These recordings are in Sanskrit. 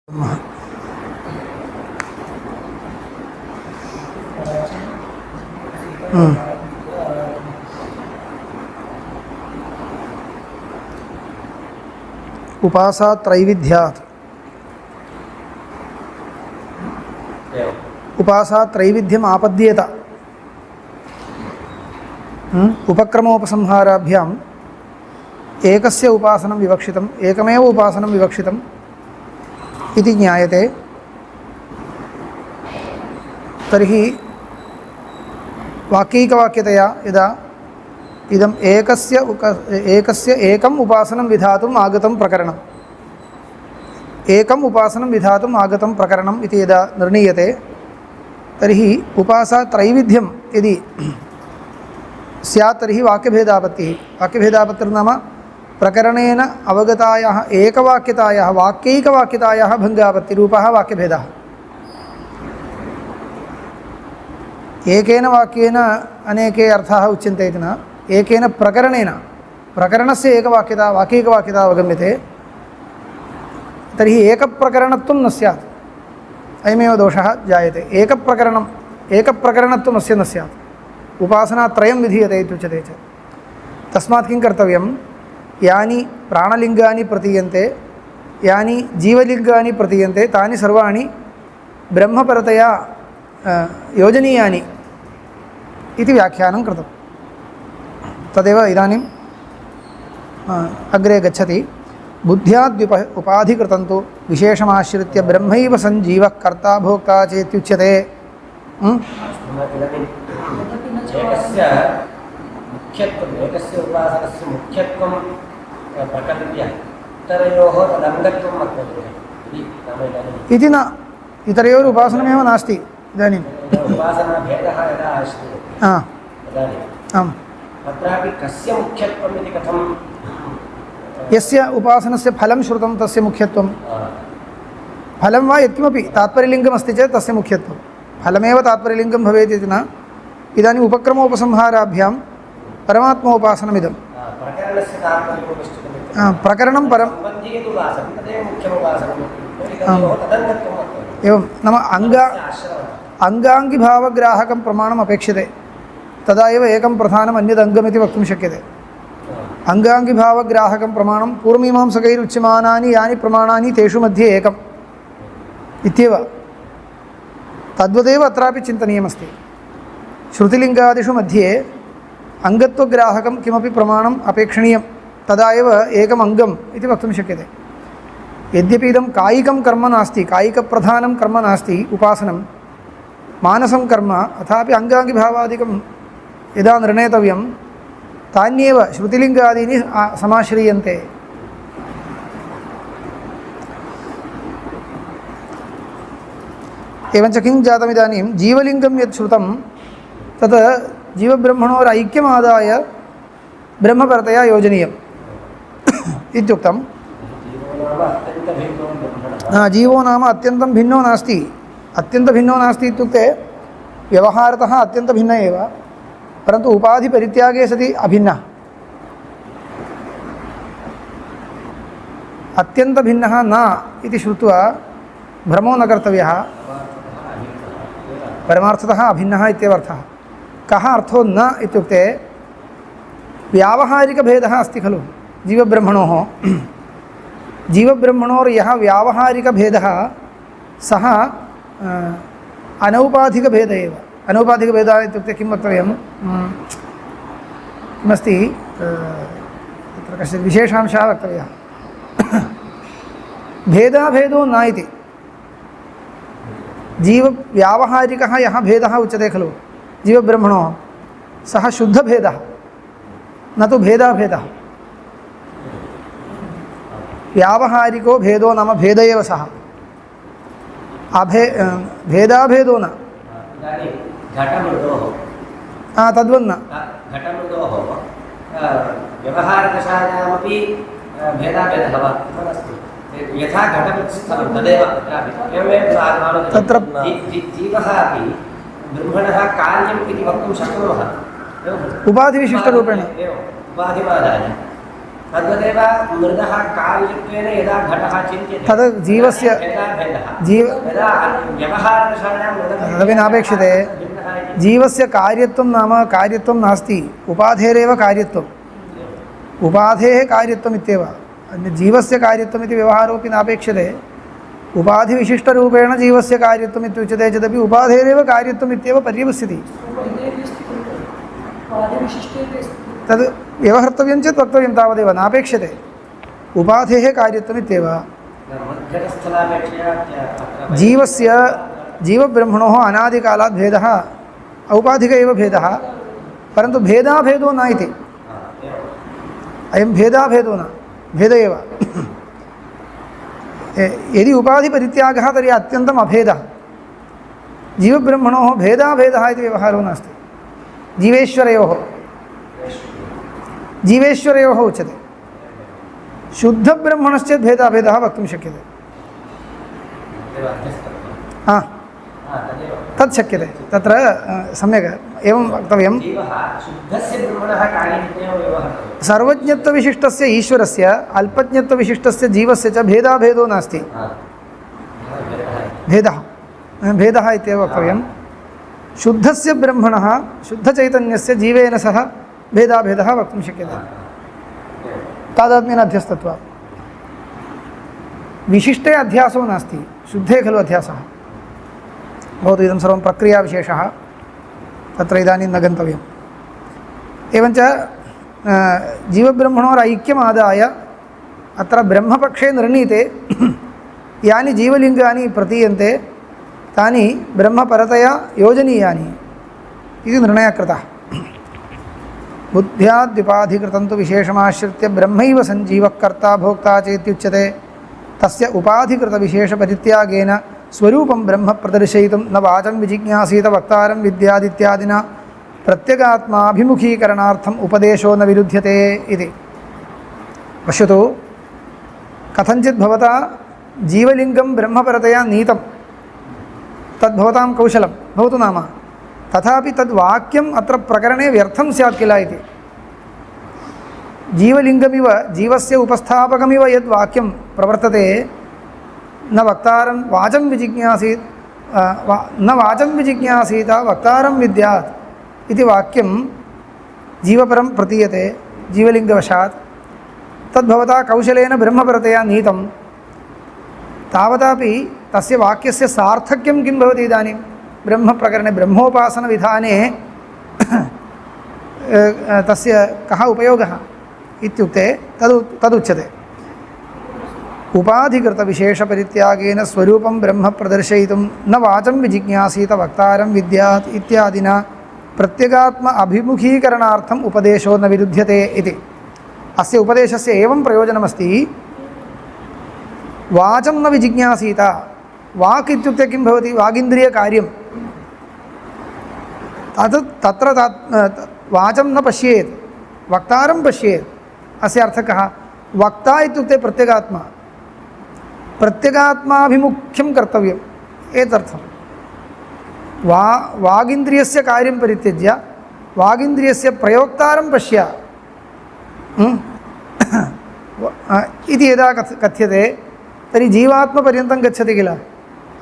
उपासा त्रैविध्यात् उपासा त्रैविध्यम आपद्येत उपक्रमोपसंहाराभ्याम् एकस्य उपासनं विवक्षितम् एकमेव उपासनं विवक्षितम् इति ज्ञायते। तर्हि वाक्यैकवाक्यतया यदा इदम् एकस्य एकम् उपासनं विधातुम् आगतं प्रकरणम् एकम् उपासनं विधातुम् आगतं प्रकरणम् इति यदा निर्णीयते तर्हि उपासा त्रैविध्यं यदि स्यात् तर्हि वाक्यभेदापत्तिर्नाम प्रकरणेन अवगतायाः एकवाक्यतायाः वाक्यैकवाक्यतायाः भङ्गापत्तिरूपः वाक्यभेदः। एकेन वाक्येन अनेके अर्थाः उच्यन्ते इति न, एकेन प्रकरणेन प्रकरणस्य एकवाक्यता वाक्यैकवाक्यता अवगम्यते तर्हि एकप्रकरणत्वं न स्यात्। अयमेव दोषः जायते। एकप्रकरणत्वम् अस्य न स्यात्। उपासनात्रयं विधीयते इत्युच्यते चेत् तस्मात् किं कर्तव्यं, यानि प्राणलिङ्गानि प्रतीयन्ते यानि जीवलिङ्गानि प्रतीयन्ते तानि सर्वाणि ब्रह्मपरतया योजनीयानि इति व्याख्यानं कृतं। तदेव इदानीम् अग्रे गच्छति। बुद्ध्याद्युप उपाधिकृतं तु विशेषमाश्रित्य ब्रह्मैव सञ्जीवः कर्ता भोक्ता चेत्युच्यते। एकस्य उपासनस्य मुख्यत्वं प्रकल्प्य इतरयोः तदङ्गत्वं वक्तव्यम् इति न, इतरयोः उपासनमेव नास्ति। इदानीम् उपासनाभेदः यदा आश्रियते तदानीम् आम् तत्रापि कस्य मुख्यत्वम् इति कथं, यस्य उपासनस्य फलं श्रुतं तस्य मुख्यत्वं, फलं वा यत्किमपि तात्पर्यलिङ्गमस्ति चेत् तस्य मुख्यत्वं, फलमेव तात्पर्यलिङ्गं भवेत् इति न। इदानीम् उपक्रमोपसंहाराभ्यां परमात्मोपासनमिदं प्रकरणं परम् एवं नाम अङ्गाङ्गिभावग्राहकं प्रमाणम् अपेक्षते, तदा एव एकं प्रधानम् अन्यदङ्गमिति वक्तुं शक्यते। अङ्गाङ्गिभावग्राहकं प्रमाणं पूर्वमीमांसकैरुच्यमानानि यानि प्रमाणानि तेषु मध्ये एकम् इत्येव, तद्वदेव अत्रापि चिन्तनीयमस्ति। श्रुतिलिङ्गादिषु मध्ये अङ्गत्वग्राहकं किमपि प्रमाणम् अपेक्षणीयं, तदा एव एकम् अङ्गम् इति वक्तुं शक्यते। यद्यपि इदं कायिकं कर्म नास्ति, कायिकप्रधानं कर्म नास्ति उपासनं, मानसं कर्म, अथापि अङ्गाङ्गिभावादिकं यदा निर्णेतव्यं तान्येव श्रुतिलिङ्गादीनि समाश्रीयन्ते। एवञ्च किं जातमिदानीं जीवलिङ्गं यत् श्रुतं तत् जीवब्रह्मणोरैक्यमादाय ब्रह्मपरतया योजनीयम् इत्युक्तं। जीवो नाम अत्यन्तं भिन्नो नास्ति। अत्यन्तभिन्नो नास्ति इत्युक्ते व्यवहारतः अत्यन्तभिन्न एव, परन्तु उपाधिपरित्यागे सति अभिन्नः। अत्यन्तभिन्नः न इति श्रुत्वा भ्रमो न कर्तव्यः। परमार्थतः अभिन्नः इत्येव अर्थः। कः अर्थो न इत्युक्ते व्यावहारिकभेदः अस्ति खलु जीवब्रह्मणोः। जीवब्रह्मणोर्यः व्यावहारिकभेदः सः अनौपाधिकभेद एव। अनौपाधिकभेदः इत्युक्ते किं वक्तव्यं, किमस्ति तत्र कश्चित् विशेषांशः वक्तव्यः। भेदाभेदो न इति, जीवव्यावहारिकः यः भेदः उच्यते खलु जीवब्रह्मणोः, सः शुद्धभेदः न तु भेदाभेदः। व्यावहारिको भेदो नाम भेद एव सः, भेदाभेदो न। तद्वन्न घटमृदोः व्यवहारदशायामपि भेदाभेदः वा यथा घटवत्स्थलं तदेव तत्र जीवः अपि ब्रह्मणः कार्यम् इति वक्तुं शक्नुमः उपाधिविशिष्टरूपेण। उपाधिवादाय तद्वदेव मृदः कार्यत्वेन यदा घटः चिन्त्यते तद् जीवस्य यदा व्यवहारदशायां तदपि नापेक्षते। जीवस्य कार्यत्वं नाम कार्यत्वं नास्ति, उपाधेरेव कार्यत्वम्। उपाधेः कार्यत्वम् इत्येव, जीवस्य कार्यत्वम् इति व्यवहारोऽपि नापेक्षते। उपाधिविशिष्टरूपेण जीवस्य कार्यत्वम् इत्युच्यते चेदपि उपाधेरेव कार्यत्वम् इत्येव पर्यवस्यति। तद् व्यवहर्तव्यं चेत् वक्तव्यं, तावदेव, नापेक्षते। उपाधेः कार्यत्वम् इत्येव। जीवस्य जीवब्रह्मणोः अनादिकालात् भेदः औपाधिक एव भेदः, परन्तु भेदाभेदो न इति। अयं भेदाभेदो न, भेद एव। यदि उपाधिपरित्यागः तर्हि अत्यन्तम् अभेदः। जीवब्रह्मणोः भेदाभेदः इति व्यवहारो नास्ति। जीवेश्वरयोः उच्यते। शुद्धब्रह्मणश्चेत् भेदाभेदः वक्तुं शक्यते। तत् शक्यते, तत्र सम्यक् एवं वक्तव्यं। सर्वज्ञत्वविशिष्टस्य ईश्वरस्य अल्पज्ञत्वविशिष्टस्य जीवस्य च भेदाभेदो नास्ति। भेदः इत्येव वक्तव्यं। शुद्धस्य ब्रह्मणः शुद्धचैतन्यस्य जीवेन सह भेदाभेदः वक्तुं शक्यते तादात्म्येन अध्यस्तत्वात्। विशिष्टे अध्यासो नास्ति, शुद्धे खलु अध्यासः। भवतु इदं सर्वं प्रक्रियाविशेषः, तत्र इदानीं न गन्तव्यम्। एवञ्च जीवब्रह्मणोरैक्यमादाय अत्र ब्रह्मपक्षे निर्णीते यानि जीवलिङ्गानि प्रतीयन्ते तानि ब्रह्मपरतया योजनीयानि इति निर्णयः कृतः। बुद्ध्याद्युपाधिकृतं तु विशेषमाश्रित्य ब्रह्मैव सञ्जीवः कर्ता भोक्ता चेत्युच्यते। तस्य उपाधिकृतविशेषपरित्यागेन स्वरूपं ब्रह्म प्रदर्शयितुं न वाचं विजिज्ञासीत वक्तारं विद्यादित्यादिना प्रत्यगात्माभिमुखीकरणार्थम् उपदेशो न विरुध्यते इति। पश्यतु, कथञ्चित् भवता जीवलिङ्गं ब्रह्मपरतया नीतं, तद्भवतां कौशलं भवतु नाम, तथापि तद्वाक्यम् अत्र प्रकरणे व्यर्थं स्यात् किल इति। जीवलिङ्गमिव जीवस्य उपस्थापकमिव यद्वाक्यं प्रवर्तते, न वक्तारं वाचं विजिज्ञासीत् न वाचं विजिज्ञासीत वक्तारं विद्यात् इति वाक्यं जीवपरं प्रतीयते जीवलिङ्गवशात्। तद्भवता कौशलेन ब्रह्मपरतया नीतं, तावतापि तस्य वाक्यस्य सार्थक्यं किं भवति इदानीं ब्रह्मप्रकरणे ब्रह्मोपासनविधाने तस्य कः उपयोगः इत्युक्ते तदुच्यते। उपाधिकृतविशेषपरित्यागेन स्वरूपं ब्रह्म प्रदर्शयितुं न वाचं विजिज्ञासीत वक्तारं विद्यात् इत्यादिना प्रत्यगात्म अभिमुखीकरणार्थम् उपदेशो न विरुध्यते इति। अस्य उपदेशस्य एवं प्रयोजनमस्ति, वाचं न विजिज्ञासीत। वाक् इत्युक्ते किं भवति? वागिन्द्रियकार्यं। तत्र वाचं न पश्येत्, वक्तारं पश्येत्। अस्य अर्थः कः? वक्ता इत्युक्ते प्रत्यगात्मा, प्रत्यगात्माभिमुख्यं कर्तव्यम् एतर्थं। वागिन्द्रियस्य कार्यं परित्यज्य वागिन्द्रियस्य प्रयोक्तारं पश्य इति यदा कथ्यते तर्हि जीवात्मपर्यन्तं गच्छति किल,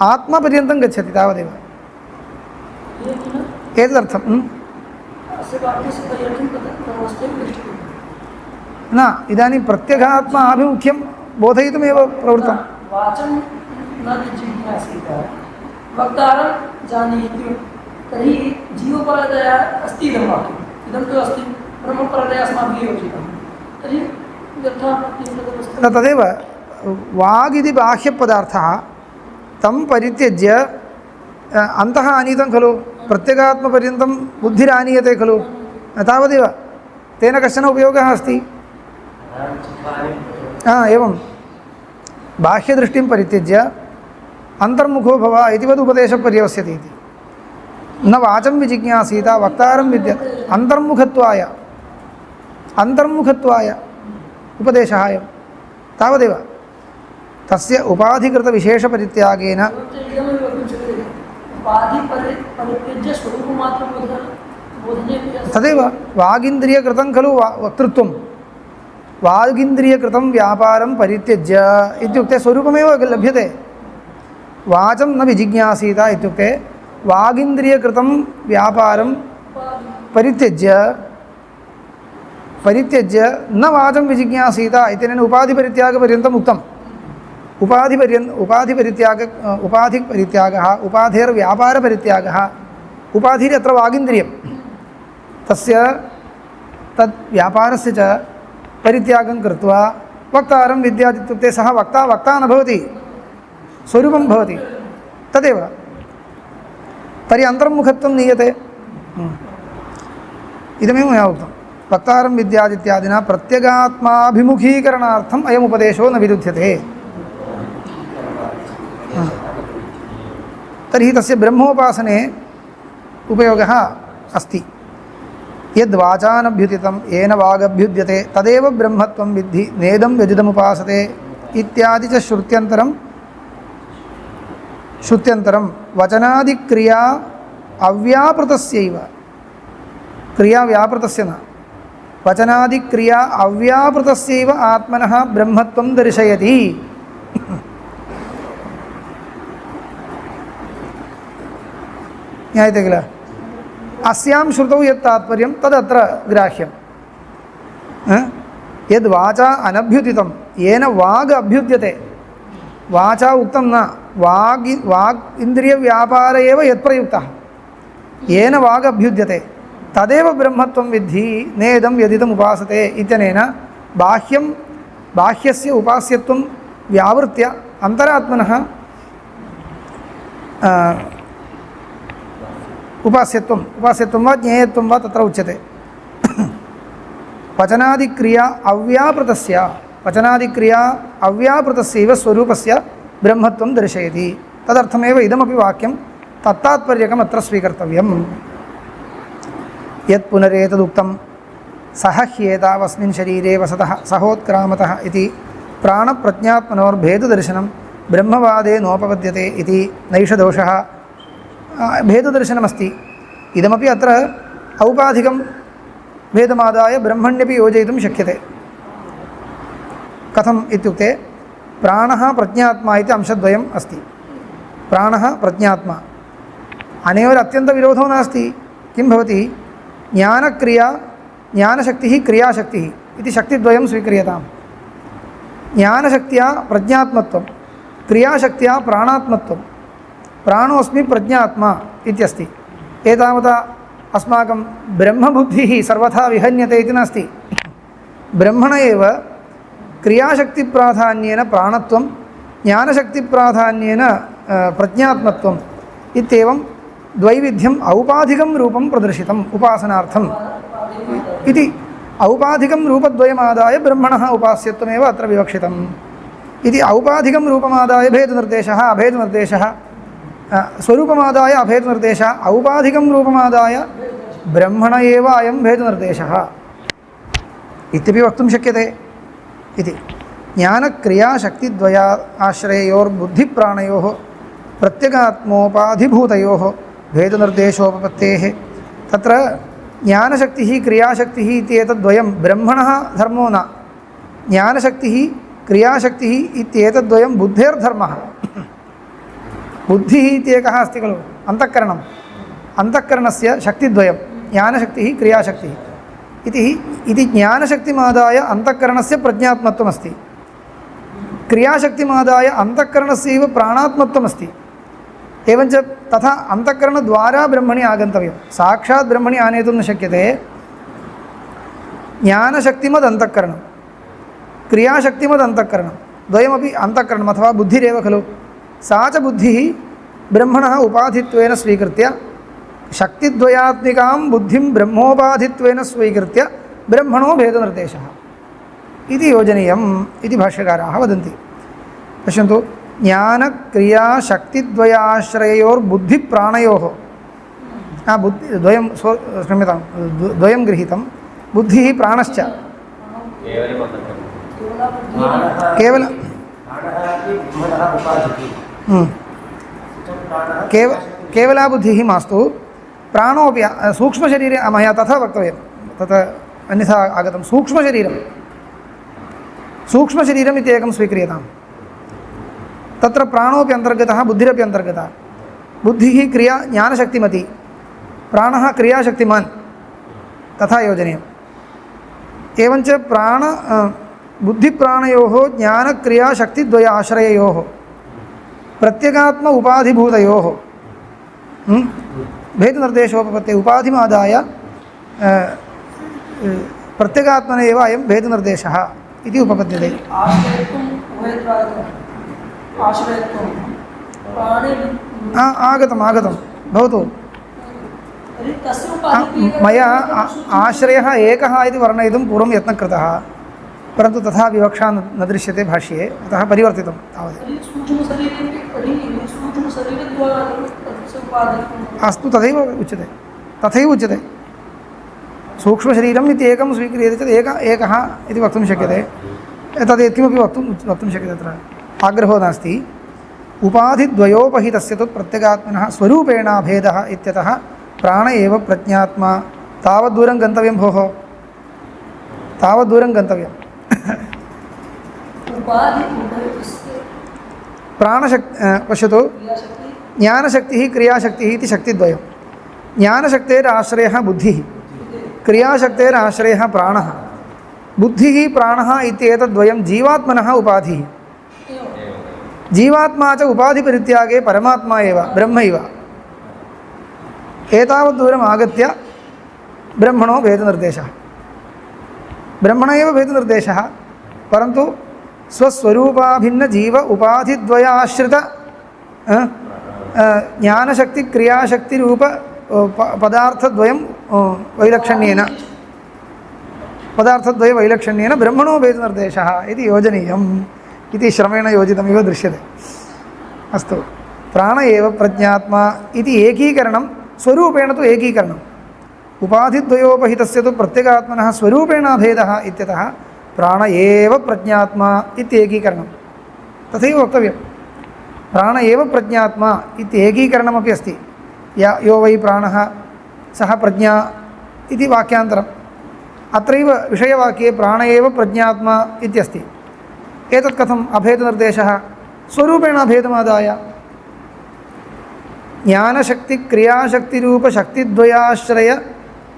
आत्मपर्यन्तं गच्छति, तावदेव एतदर्थं। न, इदानीं प्रत्यगात्मा आभिमुख्यं बोधयितुमेव प्रवृत्तं। वाचं न जिज्ञासीत वक्तारं जानीति, तर्हि जीवपरतया अस्ति इदं वाक्यम्, इदं तु अस्ति ब्रह्मपरतया अस्माभिः योजितं, तर्हि तदेव वागिति बाह्यपदार्थः तं परित्यज्य अन्तः आनीतं खलु, प्रत्यगात्मपर्यन्तं बुद्धिरानीयते खलु, तावदेव। तेन कश्चन उपयोगः अस्ति। एवं बाह्यदृष्टिं परित्यज्य अन्तर्मुखो भव इति वद् उपदेशपर्यवस्यति इति। न वाचं विजिज्ञासीत वक्तारं विद्यात्, अन्तर्मुखत्वाय उपदेशः अयं, तावदेव। तस्य उपाधिकृतविशेषपरित्यागेन तदेव वागिन्द्रियकृतं खलु वक्तृत्वं, वागिन्द्रियकृतं व्यापारं परित्यज्य इत्युक्ते स्वरूपमेव लभ्यते। वाचं न विजिज्ञासीत इत्युक्ते वागिन्द्रियकृतं व्यापारं परित्यज्य न वाचं विजिज्ञासीत इत्यनेन उपाधिपरित्यागपर्यन्तम् उक्तम्। उपाधिपरित्यागः उपाधेर्व्यापारपरित्यागः उपाधिरत्र वागिन्द्रियं तस्य तत् व्यापारस्य च परित्यागं कृत्वा वक्तारं विद्यात् इत्युक्ते सः वक्ता न भवति, स्वरूपं भवति तदेव। तर्हि अन्तर्मुखत्वं नीयते। इदमेव मया उक्तं वक्तारं विद्यात् इत्यादिना प्रत्यगात्माभिमुखीकरणार्थम् अयम् उपदेशो न विरुध्यते। तर्हि तस्य ब्रह्मोपासने उपयोगः अस्ति। यद्वाचानभ्युदितं येन वागभ्युद्यते तदेव ब्रह्मत्वं विद्धि नेदं व्यजिदमुपासते इत्यादि च श्रुत्यन्तरं वचनादिक्रिया अव्यापृतस्यैव, क्रिया व्यापृतस्य न, वचनादिक्रिया अव्यापृतस्यैव आत्मनः ब्रह्मत्वं दर्शयति। ज्ञायते किल? अस्यां श्रुतौ यत् तात्पर्यं तदत्र ग्राह्यं। यद् वाचा अनभ्युदितं येन वाग् अभ्युद्यते, वाचा उक्तं न, वाग् इन्द्रियव्यापार एव यत्प्रयुक्तः, येन वाग् अभ्युद्यते तदेव ब्रह्मत्वं विद्धि नेदं यदिदम् उपासते इत्यनेन बाह्यस्य उपास्यत्वं व्यावृत्य अन्तरात्मनः उपास्यत्वं वा ज्ञेयत्वं वा तत्र उच्यते। वचनादिक्रिया अव्यापृतस्यैव स्वरूपस्य ब्रह्मत्वं दर्शयति। तदर्थमेव इदमपि वाक्यं तत्तात्पर्यकम् अत्र स्वीकर्तव्यम्। यत् पुनरेतदुक्तं सह ह्येतावस्मिन् शरीरे वसतः सहोत्क्रामतः इति प्राणप्रज्ञात्मनोर्भेददर्शनं ब्रह्मवादे नोपपद्यते इति नैष दोषः भेददर्शनमस्ति। इदमपि अत्र औपाधिकं भेदमादाय ब्रह्मण्यपि योजयितुं शक्यते। कथम् इत्युक्ते प्राणः प्रज्ञात्मा इति अंशद्वयम् अस्ति। प्राणः प्रज्ञात्मा अनेन अत्यन्तविरोधो नास्ति। किं भवति? ज्ञानक्रिया ज्ञानशक्तिः क्रियाशक्तिः इति शक्तिद्वयं स्वीक्रियताम्। ज्ञानशक्त्या प्रज्ञात्मत्वं, क्रियाशक्त्या प्राणात्मत्वं। प्राणोऽस्मि प्रज्ञात्मा इत्यस्ति। एतावता अस्माकं ब्रह्मबुद्धिः सर्वथा विहन्यते इति नास्ति। ब्रह्मण एव क्रियाशक्तिप्राधान्येन प्राणत्वं, ज्ञानशक्तिप्राधान्येन प्रज्ञात्मत्वम् इत्येवं द्वैविध्यम् औपाधिकं रूपं प्रदर्शितम् उपासनार्थम् इति। औपाधिकं रूपद्वयमादाय ब्रह्मणः उपास्यत्वमेव अत्र विवक्षितम् इति। औपाधिकं रूपमादाय भेदनिर्देशः अभेदनिर्देशः, स्वरूपमादाय अभेदनिर्देशः, औपाधिकं रूपमादाय ब्रह्मण एव अयं भेदनिर्देशः इत्यपि वक्तुं शक्यते इति। ज्ञानक्रियाशक्तिद्वया आश्रययोर्बुद्धिप्राणयोः प्रत्यगात्मोपाधिभूतयोः भेदनिर्देशोपपत्तेः। तत्र ज्ञानशक्तिः क्रियाशक्तिः इत्येतद्वयं ब्रह्मणः धर्मो न, ज्ञानशक्तिः क्रियाशक्तिः इत्येतद्वयं बुद्धेर्धर्मः। बुद्धिः इत्येकः अस्ति खलु, अन्तःकरणम्, अन्तःकरणस्य शक्तिद्वयं ज्ञानशक्तिः क्रियाशक्तिः इति। ज्ञानशक्तिमादाय अन्तःकरणस्य प्रज्ञात्मत्वमस्ति, क्रियाशक्तिमादाय अन्तःकरणस्यैव प्राणात्मत्वमस्ति। एवञ्च तथा अन्तःकरणद्वारा ब्रह्मणि आगन्तव्यं, साक्षात् ब्रह्मणि आनेतुं न शक्यते। ज्ञानशक्तिमद् अन्तःकरणं, क्रियाशक्तिमद् अन्तःकरणं, द्वयमपि अन्तःकरणम् अथवा बुद्धिरेव खलु। सा च बुद्धिः ब्रह्मणः उपाधित्वेन स्वीकृत्य शक्तिद्वयात्मिकां बुद्धिं ब्रह्मोपाधित्वेन स्वीकृत्य ब्रह्मणो भेदनिर्देशः इति योजनीयम् इति भाष्यकाराः वदन्ति। पश्यन्तु, ज्ञानक्रियाशक्तिद्वयाश्रययोर्बुद्धिप्राणयोः द्वयं क्षम्यतां द्वयं गृहीतं, बुद्धिः प्राणश्च केवला बुद्धिः मास्तु, प्राणोऽपि सूक्ष्मशरीरे मया तथा वक्तव्यं, तथा अन्यथा आगतं। सूक्ष्मशरीरं सूक्ष्मशरीरम् इत्येकं स्वीक्रियताम् तत्र प्राणोऽपि अन्तर्गतः बुद्धिरपि अन्तर्गतः बुद्धिः क्रिया ज्ञानशक्तिमती प्राणः क्रियाशक्तिमान् तथा योजनीयम् एवञ्च बुद्धिप्राणयोः ज्ञानक्रियाशक्तिद्वय आश्रययोः प्रत्यगात्म उपाधिभूतयोः भेदनिर्देशोपपत्ते उपाधिमादाय प्रत्यगात्मने एव अयं भेदनिर्देशः इति उपपद्यते आगतम् भवतु मया आश्रयः एकः इति वर्णयितुं पूर्वं यत्नः कृतः परन्तु तथा विवक्षा न दृश्यते भाष्ये अतः परिवर्तितं तावदेव अस्तु तथैव उच्यते सूक्ष्मशरीरम् इति एकं स्वीक्रियते चेत् एकः इति वक्तुं शक्यते तद् किमपि वक्तुं शक्यते तत्र आग्रहो नास्ति उपाधिद्वयोपहितस्य तु प्रत्यगात्मनः स्वरूपेणाभेदः इत्यतः प्राण एव प्रज्ञात्मा तावद्दूरं गन्तव्यं भोः तावद्दूरं गन्तव्यं पश्यतु ज्ञानशक्तिः क्रियाशक्तिः इति शक्तिद्वयं ज्ञानशक्तेराश्रयः बुद्धिः क्रियाशक्तेराश्रयः प्राणः बुद्धिः प्राणः इत्येतद्वयं जीवात्मनः उपाधिः जीवात्मा च उपाधिपरित्यागे परमात्मा एव ब्रह्मैव एतावद्दूरम् आगत्य ब्रह्मणो भेदनिर्देशः ब्रह्मण एव भेदनिर्देशः परन्तु स्वस्वरूपाभिन्नजीव उपाधिद्वयाश्रित ज्ञानशक्तिक्रियाशक्तिरूप पदार्थद्वयं वैलक्षण्येन ब्रह्मणो भेदनिर्देशः इति योजनीयम् इति श्रमेण योजितमिव दृश्यते अस्तु प्राण एव प्रज्ञात्मा इति एकीकरणं स्वरूपेण तु एकीकरणम् उपाधिद्वयोपहितस्य तु प्रत्यगात्मनः स्वरूपेण भेदः इत्यतः प्राण एव प्रज्ञात्मा इत्येकीकरणं तथैव वक्तव्यं प्राण एव प्रज्ञात्मा इत्येकीकरणमपि अस्ति यो वै प्राणः सः प्रज्ञा इति वाक्यान्तरम् अत्रैव विषयवाक्ये प्राण एव प्रज्ञात्मा इत्यस्ति एतत् कथम् अभेदनिर्देशः स्वरूपेण अभेदमादाय ज्ञानशक्तिक्रियाशक्तिरूपशक्तिद्वयाश्रय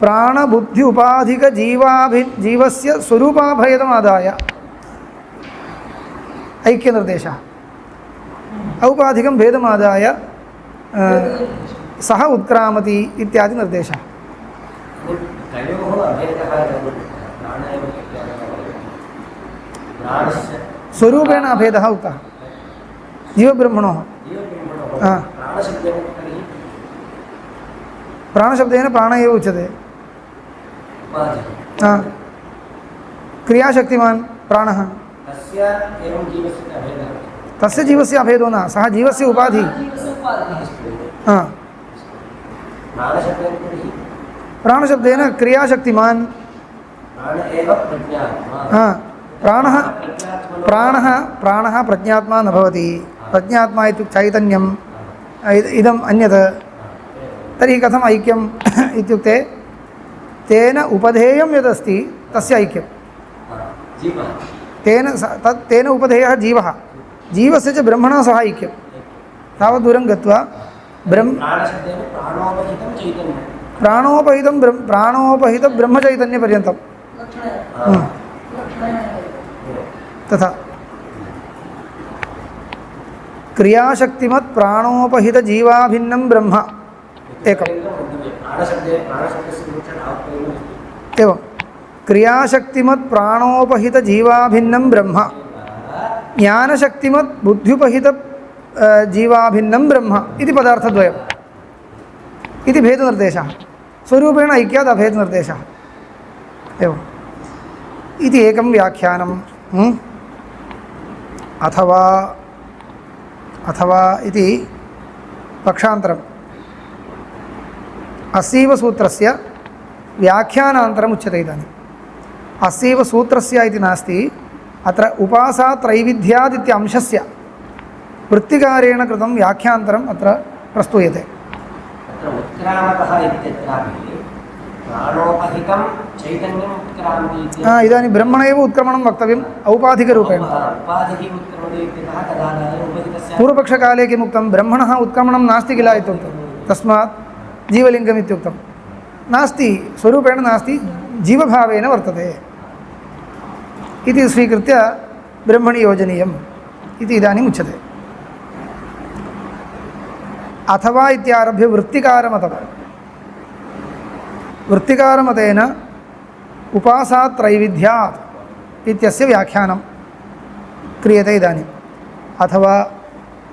प्राणबुद्धि उपाधिकजीवस्य स्वरूपाभेदमादाय ऐक्यनिर्देशः औपाधिकं भेदमादाय सः उत्क्रामति इत्यादि निर्देशः स्वरूपेण अभेदः उक्तः जीवब्रह्मणोः प्राणशब्देन प्राण एव उच्यते क्रियाशक्तिमान् प्राणः तस्य जीवस्य अभेदो न सः जीवस्य उपाधि प्राणशब्देन क्रियाशक्तिमान् प्राणः प्रज्ञात्मा न भवति प्रज्ञात्मा इत्युक्ते चैतन्यम् इदम् अन्यत् तर्हि कथम् ऐक्यम् इत्युक्ते तेन उपधेयं यदस्ति तस्य ऐक्यं तेन उपधेयः जीवः जीवस्य च ब्रह्मणा सह ऐक्यं तावद्दूरं गत्वा प्राणोपहितं ब्रह्मचैतन्यपर्यन्तं तथा क्रियाशक्तिमत् प्राणोपहित जीवाभिन्नं ब्रह्म एकम् एवं क्रियाशक्तिमत् प्राणोपहित जीवाभिन्नं ब्रह्म ज्ञानशक्तिमत् बुद्ध्युपहित जीवाभिन्नं ब्रह्म इति पदार्थद्वयम् इति भेदनिर्देशः स्वरूपेण ऐक्यात् अभेदनिर्देशः एवम् इति एकं व्याख्यानं अथवा इति पक्षान्तरम् अस्यैव सूत्रस्य व्याख्यानान्तरम् उच्यते इदानीम् अस्यैव सूत्रस्य इति नास्ति अत्र उपासात्रैविध्यादित्य अंशस्य वृत्तिकारेण कृतं व्याख्यान्तरम् अत्र प्रस्तूयते प्राणोपहितं चैतन्यम् उत्क्रामति इति इदानीं ब्रह्मण एव उत्क्रमणं वक्तव्यम् औपाधिकरूपेण उपाधिः उत्क्रमति इत्यतः तदानीम् उपहितस्य पूर्वपक्षकाले किमुक्तं ब्रह्मणः उत्क्रमणं नास्ति किल इत्युक्तं तस्मात् जीवलिङ्गम् इत्युक्तं नास्ति स्वरूपेण नास्ति जीवभावेन वर्तते इति स्वीकृत्य ब्रह्मणि योजनीयम् इति इदानीम् उच्यते अथवा इत्यारभ्य वृत्तिकारमतः वृत्तिकारमतेन उपासात् त्रैविध्यात् इत्यस्य व्याख्यानं क्रियते इदानीम् अथवा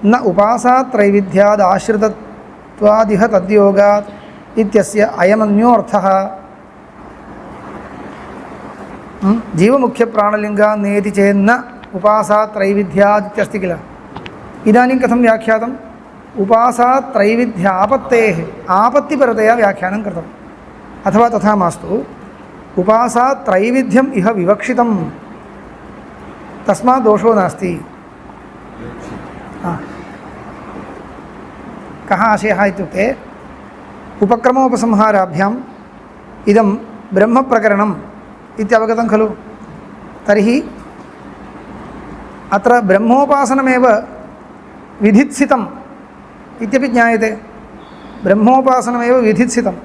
न उपासात् त्रैविध्याद् आश्रितत्वादिह तद्योगात् इत्यस्य अयमन्योऽर्थः जीवमुख्यप्राणलिङ्गान् नेति चेन्न उपासात् त्रैविध्याद् इत्यस्ति किल इदानीं कथं व्याख्यातम् उपासात् त्रैविध्यापत्तेः आपत्तिपरतया व्याख्यानं कृतम् अथवा तथा मास्तु उपासात् त्रैविध्यम् इह विवक्षितं तस्मात् दोषो नास्ति कः आशयः इत्युक्ते उपक्रमोपसंहाराभ्याम् इदं ब्रह्मप्रकरणम् इत्यवगतं खलु तर्हि अत्र ब्रह्मोपासनमेव विधित्सितम् इत्यपि ज्ञायते ब्रह्मोपासनमेव विधित्सितम्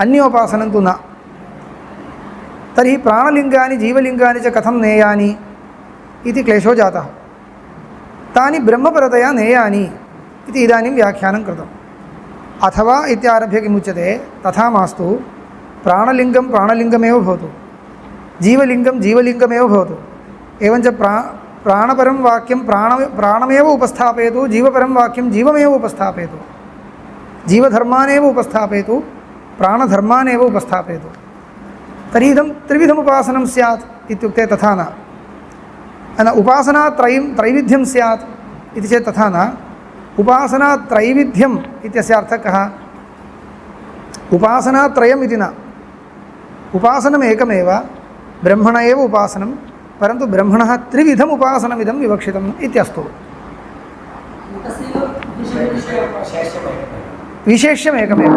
अन्योपासनं तु न तर्हि प्राणलिङ्गानि जीवलिङ्गानि च कथं नेयानि इति क्लेशो जातः तानि ब्रह्मपरतया नेयानि इति इदानीं व्याख्यानं कृतम् अथवा इत्यारभ्य किमुच्यते तथा मास्तु प्राणलिङ्गं प्राणलिङ्गमेव भवतु जीवलिङ्गं जीवलिङ्गमेव भवतु एवञ्च प्राणपरं वाक्यं प्राणमेव उपस्थापयतु जीवपरं वाक्यं जीवमेव उपस्थापयतु जीवधर्मानेव उपस्थापयतु प्राणधर्मानेव उपस्थापयतु तर्हि इदं त्रिविधमुपासनं स्यात् इत्युक्ते तथा न उपासना त्रैविध्यं स्यात् इति चेत् तथा न उपासना त्रैविध्यम् इत्यस्य अर्थः कः उपासना त्रयम् इति न उपासनम् एकमेव ब्रह्मण एव उपासनं परन्तु ब्रह्मणः त्रिविधम् उपासनमिदं विवक्षितम् इत्यस्तु विशेष्यमेकमेव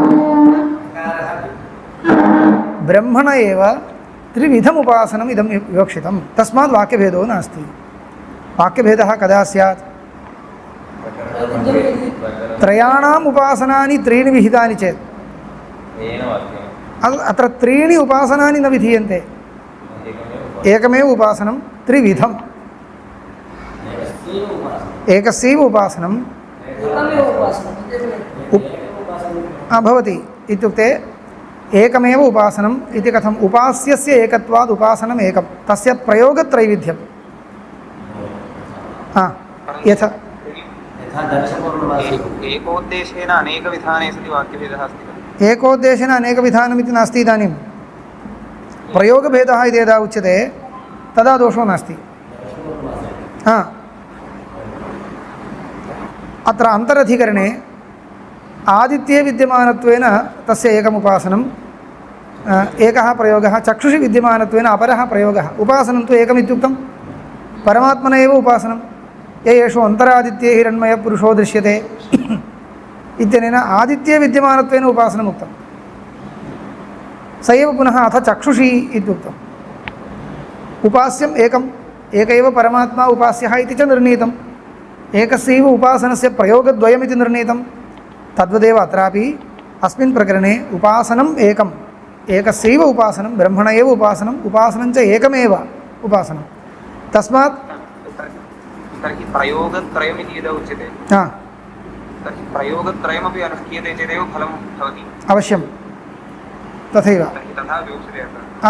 ब्रह्मण एव त्रिविधम् उपासनम् इदं विवक्षितं तस्मात् वाक्यभेदो नास्ति वाक्यभेदः कदा स्यात् त्रयाणाम् उपासनानि त्रीणि विहितानि चेत् अत्र त्रीणि उपासनानि न विधीयन्ते एकमेव उपासनं त्रिविधम् एकस्यैव उपासनं भवति इत्युक्ते एकमेव उपासनम् इति कथम् उपास्यस्य एकत्वात् उपासनम् एकं तस्य प्रयोगत्रैविध्यं यथा एकोद्देशेन अनेकविधाने सति वाक्यभेदः अस्ति एकोद्देशेन अनेकविधानमिति नास्ति इदानीं प्रयोगभेदः इति यदा उच्यते तदा दोषो नास्ति अत्र अन्तरधिकरणे आदित्ये विद्यमानत्वेन तस्य एकम् उपासनम् एकः प्रयोगः चक्षुषि विद्यमानत्वेन अपरः प्रयोगः उपासनं तु एकमित्युक्तं परमात्मन एव उपासनं येषु अन्तरादित्ये हिरण्मयपुरुषो दृश्यते इत्यनेन आदित्ये विद्यमानत्वेन उपासनम् उक्तं स एव पुनः अथ चक्षुषी इत्युक्तम् उपास्यम् एकम् एक एव परमात्मा उपास्यः इति च निर्णीतम् एकस्यैव उपासनस्य प्रयोगद्वयमिति निर्णीतं तद्वदेव अत्रापि अस्मिन् प्रकरणे उपासनम् एकम् एकस्यैव उपासनं ब्रह्मण एव उपासनम् उपासनं च एकमेव उपासनं तस्मात् तर्हि प्रयोगत्रयमिति यदा उच्यते तर्हि प्रयोगत्रयमपि अनुष्ठीयते चेदेव फलं भवति अवश्यं तथैव तथा विवक्षते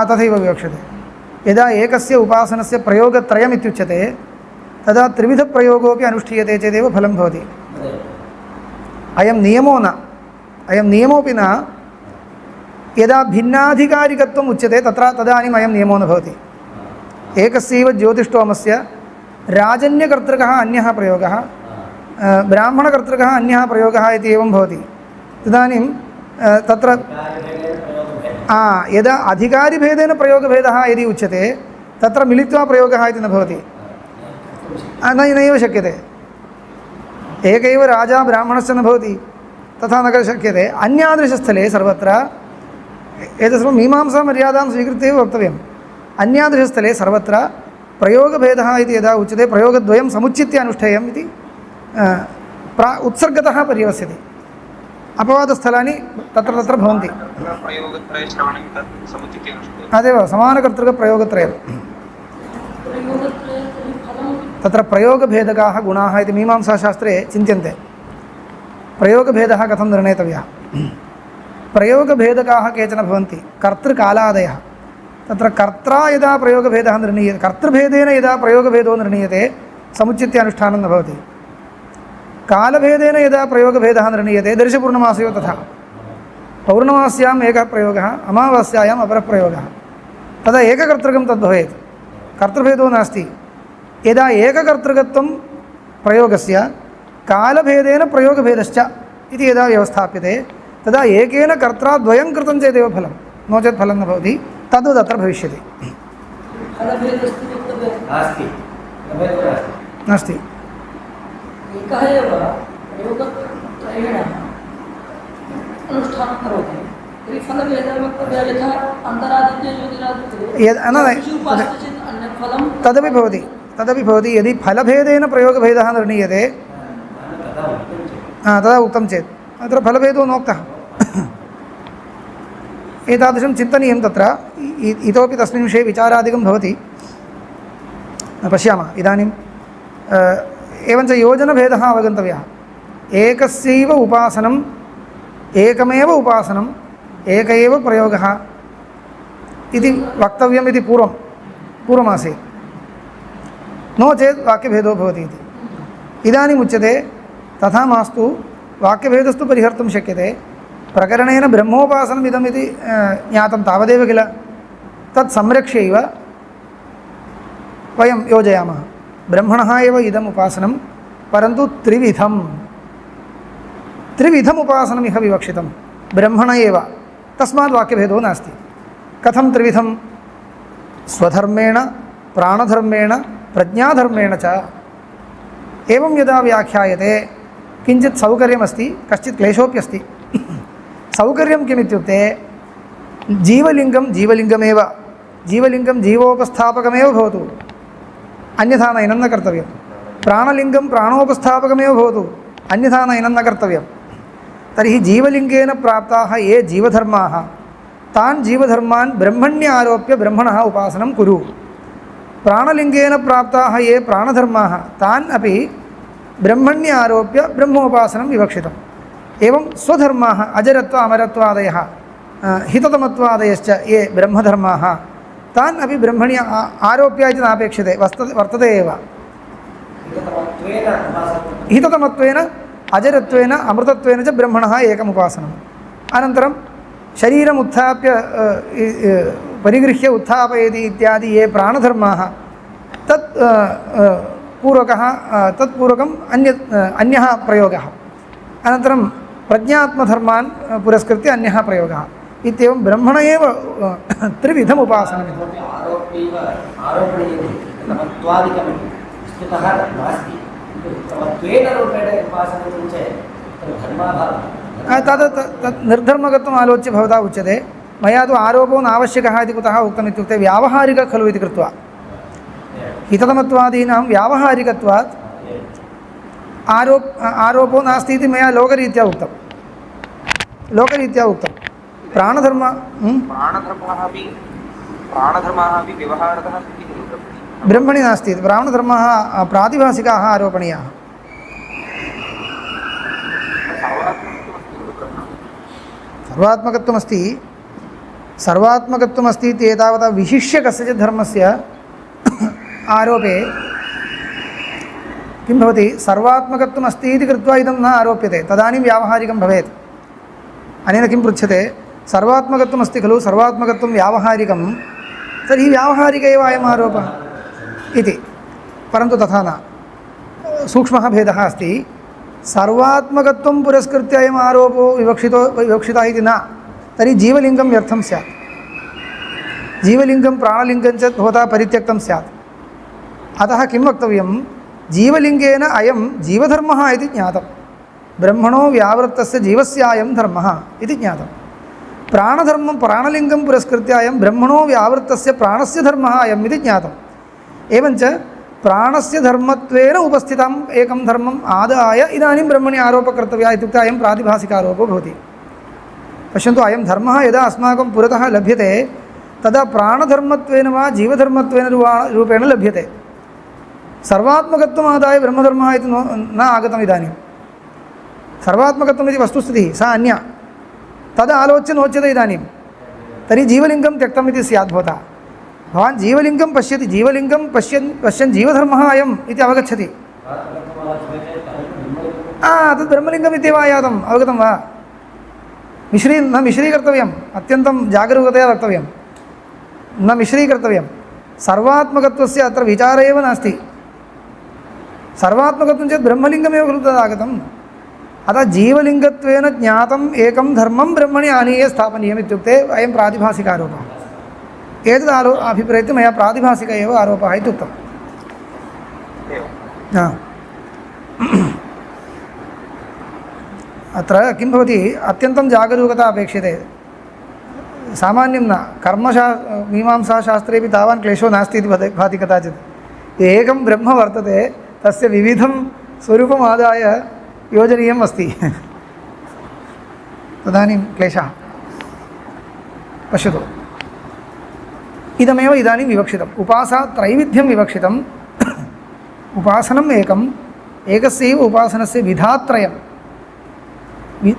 तथैव विवक्षते यदा एकस्य उपासनस्य प्रयोगत्रयमित्युच्यते तदा त्रिविधप्रयोगोपि अनुष्ठीयते चेदेव फलं भवति अयं नियमो न अयं नियमोपि न यदा भिन्नाधिकारिकत्वम् उच्यते तदानीम् अयं नियमो न भवति एकस्यैव ज्योतिष्टोमस्य राजन्यकर्तृकः अन्यः प्रयोगः ब्राह्मणकर्तृकः अन्यः प्रयोगः इति एवं भवति तदानीं तत्र यदा अधिकारिभेदेन प्रयोगभेदः यदि उच्यते तत्र मिलित्वा प्रयोगः इति न भवति नैव शक्यते एक एव राजा ब्राह्मणस्य न भवति तथा न शक्यते अन्यादृशस्थले सर्वत्र एतत् सर्वं मीमांसामर्यादां स्वीकृत्य एव वक्तव्यम् अन्यादृशस्थले सर्वत्र प्रयोगभेदः इति यदा उच्यते प्रयोगद्वयं समुचित्य अनुष्ठेयम् इति उत्सर्गतः पर्यवस्यते अपवादस्थलानि तत्र तत्र भवन्ति तदेव समानकर्तृकप्रयोगत्रयं तत्र प्रयोगभेदकाः गुणाः इति मीमांसाशास्त्रे चिन्त्यन्ते प्रयोगभेदः कथं निर्णेतव्यः प्रयोगभेदकाः केचन भवन्ति कर्तृकालादयः तत्र कर्त्रा यदा प्रयोगभेदः निर्णीयते कर्तृभेदेन यदा प्रयोगभेदो निर्णीयते समुचित्य अनुष्ठानं न भवति कालभेदेन यदा प्रयोगभेदः निर्णीयते दर्शपूर्णमासयो तथा पौर्णमास्याम् एकः प्रयोगः अमावास्यायाम् अपरः प्रयोगः तदा एककर्तृकं तद्भवेत् कर्तृभेदो नास्ति यदा एककर्तृकत्वं प्रयोगस्य कालभेदेन प्रयोगभेदश्च इति यदा व्यवस्थाप्यते तदा एकेन कर्त्रा द्वयं कृतं चेदेव फलं नो चेत् फलं न भवति तद्वत् अत्र भविष्यति नास्ति एकः एव प्रयोगत्रयेण अनुष्ठानं करोति तर्हि फलभेदः वक्तव्यः यथा अन्तरादित्ये तदपि भवति यदि फलभेदेन प्रयोगभेदः निर्णीयते तदा उक्तं चेत् अत्र फलभेदो नोक्तः एतादृशं चिन्तनीयं तत्र इतोपि तस्मिन् विषये विचारादिकं भवति पश्यामः इदानीं एवञ्च योजनभेदः अवगन्तव्यः एकस्यैव उपासनम् एकमेव उपासनम् एक एव प्रयोगः इति वक्तव्यम् इति पूर्वमासीत् नो चेत् वाक्यभेदो भवति इति इदानीम् उच्यते तथा मास्तु वाक्यभेदस्तु परिहर्तुं शक्यते प्रकरणेन ब्रह्मोपासनम् इदमिति ज्ञातं तावदेव किल तत् संरक्ष्यैव वयं योजयामः ब्रह्मणः एव इदम् उपासनं परन्तु त्रिविधम् उपासनम् इह विवक्षितं ब्रह्मण एव तस्मात् वाक्यभेदो नास्ति कथं त्रिविधं स्वधर्मेण प्राणधर्मेण प्रज्ञाधर्मेण च एवं यदा व्याख्यायते किञ्चित् सौकर्यमस्ति कश्चित् क्लेशोऽप्यस्ति सौकर्यं किमित्युक्ते जीवलिङ्गमेव जीवलिङ्गं जीवोपस्थापकमेव भवतु अन्यथा नयनं न कर्तव्यं प्राणलिङ्गं प्राणोपस्थापकमेव भवतु अन्यथा नयनं न कर्तव्यं तर्हि जीवलिङ्गेन प्राप्ताः ये जीवधर्माः तान् जीवधर्मान् ब्रह्मण्यारोप्य ब्रह्मणः उपासनं कुरु प्राणलिङ्गेन प्राप्ताः ये प्राणधर्माः तान् अपि ब्रह्मण्यारोप्य ब्रह्मोपासनं विवक्षितम् एवं स्वधर्माः अजरत्व अमरत्वादयः हिततमत्वादयश्च ये ब्रह्मधर्माः तान् अपि ब्रह्मणि आरोप्य इति नापेक्षते वर्तते एव हिततमत्वेन अजरत्वेन अमृतत्वेन च ब्रह्मणः एकम् उपासनम् अनन्तरं शरीरम् उत्थाप्य परिगृह्य उत्थापयति इत्यादि ये प्राणधर्माः तत्पूर्वकम् अन्यः प्रयोगः अनन्तरं प्रज्ञात्मधर्मान् पुरस्कृत्य अन्यः प्रयोगः इत्येवं ब्रह्मण एव त्रिविधम् उपासनम् तत् निर्धर्मकत्वम् आलोच्य भवता उच्यते मया तु आरोपो नावश्यकः इति कुतः उक्तम् इत्युक्ते व्यावहारिकः खलु इति कृत्वा हिततमत्वादीनां व्यावहारिकत्वात् आरोपो नास्ति इति मया लोकरीत्या उक्तं प्राणधर्माः अपि व्यवहारतः ब्रह्मणि नास्ति प्राणधर्माः प्रातिभासिकाः आरोपणीयाः सर्वात्मकत्वमस्ति इति एतावता विशिष्य कस्यचित् धर्मस्य आरोपे किं भवति सर्वात्मकत्वमस्ति इति कृत्वा इदं न आरोप्यते तदानीं व्यावहारिकं भवेत् अनेन किं पृच्छ्यते सर्वात्मकत्वमस्ति खलु सर्वात्मकत्वं व्यावहारिकं तर्हि व्यावहारिक एव अयम् आरोपः इति परन्तु तथा न सूक्ष्मः भेदः अस्ति सर्वात्मकत्वं पुरस्कृत्य अयम् आरोपो विवक्षितः इति न तर्हि जीवलिङ्गं व्यर्थं स्यात् जीवलिङ्गं प्राणलिङ्गं च भवता परित्यक्तं स्यात् अतः किं वक्तव्यं जीवलिङ्गेन अयं जीवधर्मः इति ज्ञातं ब्रह्मणो व्यावृत्तस्य जीवस्य अयं धर्मः इति ज्ञातं प्राणधर्मं प्राणलिङ्गं पुरस्कृत्य अयं ब्रह्मणो व्यावृत्तस्य प्राणस्य धर्मः अयम् इति ज्ञातम्। एवञ्च प्राणस्य धर्मत्वेन उपस्थितम् एकं धर्मम् आदाय इदानीं ब्रह्मणि आरोपकर्तव्यः इत्युक्ते अयं प्रातिभासिकारोपो भवति। पश्यन्तु, अयं धर्मः यदा अस्माकं पुरतः लभ्यते तदा प्राणधर्मत्वेन वा जीवधर्मत्वेन रूपेण लभ्यते। सर्वात्मकत्वम् आदाय ब्रह्मधर्मः इति न आगतम्। इदानीं सर्वात्मकत्वम् इति वस्तुस्थितिः सा अन्या, तद् आलोच्य नोच्यते इदानीं। तर्हि जीवलिङ्गं त्यक्तम् इति स्यात् भवता। भवान् जीवलिङ्गं पश्यति, जीवलिङ्गं पश्यन् जीवधर्मः अयम् इति अवगच्छति। तद् ब्रह्मलिङ्गम् इत्येव आयातम्, अवगतं वा? न मिश्रीकर्तव्यम्, अत्यन्तं जागरूकतया वक्तव्यं, न मिश्रीकर्तव्यं। सर्वात्मकत्वस्य अत्र विचारः एव नास्ति। सर्वात्मकत्वं चेत् ब्रह्मलिङ्गमेव खलु तदागतम्। अतः जीवलिङ्गत्वेन ज्ञातम् एकं धर्मं ब्रह्मणि आनीय स्थापनीयम् इत्युक्ते अयं प्रातिभासिकारोपः। एतद् अभिप्रेत्य मया प्रातिभासिक एव आरोपः इति उक्तम्। अत्र किं भवति, अत्यन्तं जागरूकता अपेक्षते, सामान्यं न। मीमांसाशास्त्रेपि तावान् क्लेशो नास्ति इति भाति कदाचित्। एकं ब्रह्म वर्तते, तस्य विविधं स्वरूपम् आदाय योजनीयम् अस्ति, तदानीं क्लेशः। पश्यतु, इदमेव इदानीं विवक्षितम्। उपासनात्रैविध्यं विवक्षितम्। उपासनम् एकम्, एकस्यैव उपासनस्य विधात्रयं,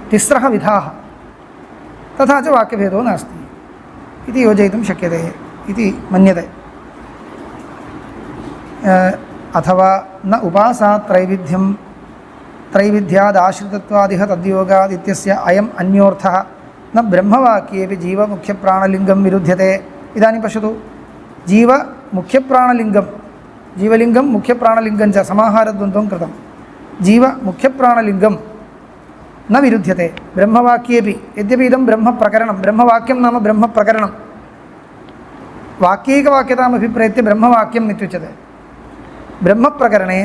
तिस्रः विधाः, तथा च वाक्यभेदो नास्ति इति योजयितुं शक्यते इति मन्यते। अथवा न उपासनात्रैविध्यं त्रैविध्यादाश्रितत्वादिह तद्योगाद् इत्यस्य अयम् अन्योर्थः न ब्रह्मवाक्येपि जीवमुख्यप्राणलिङ्गं विरुध्यते। इदानीं पश्यतु, जीवमुख्यप्राणलिङ्गं, जीवलिङ्गं मुख्यप्राणलिङ्गं च समाहारद्वन्द्वं कृतं। जीवमुख्यप्राणलिङ्गं न विरुध्यते ब्रह्मवाक्येपि, यद्यपि इदं ब्रह्मप्रकरणं, ब्रह्मवाक्यं नाम ब्रह्मप्रकरणं, वाक्यैकवाक्यताम् अभिप्रेत्य ब्रह्मवाक्यम् इत्युच्यते। ब्रह्मप्रकरणे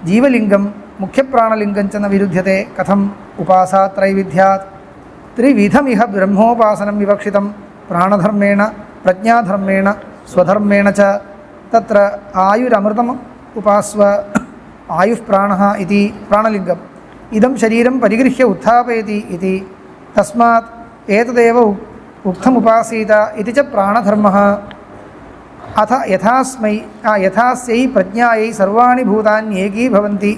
जीवलिङ्गं मुख्यप्राणलिङ्गं च न विरुध्यते। कथम्? उपासात्रैविध्यात् त्रिविधमिह ब्रह्मोपासनं विवक्षितं, प्राणधर्मेण, प्रज्ञाधर्मेण, स्वधर्मेण च। तत्र आयुरमृतम् उपास्व, आयुः प्राणः इति प्राणलिङ्गम्, इदं शरीरं परिगृह्य उत्थापयति इति, तस्मात् एतदेव उक्तमुपासीत इति च प्राणधर्मः। अथ यथास्यै प्रज्ञायै सर्वाणि भूतान्येकी भवन्ति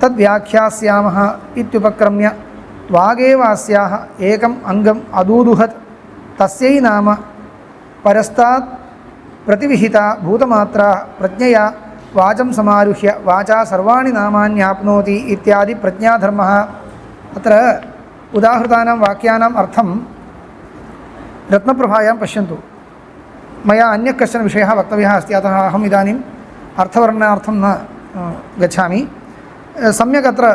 तद्व्याख्यास्यामः इत्युपक्रम्य वागेवास्याः एकम् अङ्गम् अदूदुहत्, तस्यै नाम परस्तात् प्रतिविहिता भूतमात्रा प्रज्ञया वाचं समारुह्य वाचा सर्वाणि नामान्याप्नोति इत्यादि प्रज्ञाधर्मः। अत्र उदाहृतानां वाक्यानाम् अर्थं रत्नप्रभायां पश्यन्तु। मया अन्यः कश्चन विषयः वक्तव्यः अस्ति, अतः अहम् इदानीम् अर्थवर्णनार्थं न गच्छामि। सम्यक् अत्र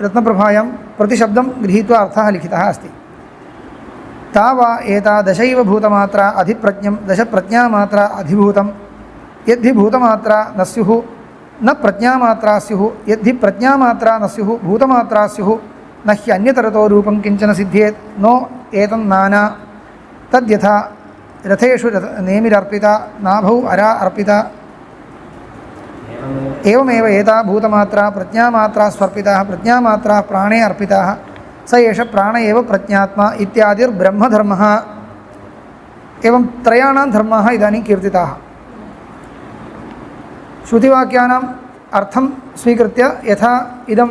रत्नप्रभायां प्रतिशब्दं गृहीत्वा अर्थः लिखितः अस्ति। तावा एतादशैव भूतमात्रा अधिप्रज्ञं दशप्रज्ञामात्रा अधिभूतं, यद्धि भूतमात्रा न स्युः न प्रज्ञामात्रा स्युः, यद्धि प्रज्ञामात्रा न स्युः भूतमात्रा स्युः, न ह्यन्यतरतो रूपं किञ्चन सिद्ध्येत्। नो एतन्नाना तद्यथा रथेषु नेमिरर्पिता, नाभौ अरा अर्पिता, एवमेव एता भूतमात्रा प्रज्ञामात्रा स्वर्पिताः, प्रज्ञामात्रा प्राणे अर्पिताः, स एष प्राण एव प्रज्ञात्मा इत्यादिर्ब्रह्मधर्मः। एवं त्रयाणां धर्माः इदानीं कीर्तिताः। श्रुतिवाक्यानाम् अर्थं स्वीकृत्य यथा इदं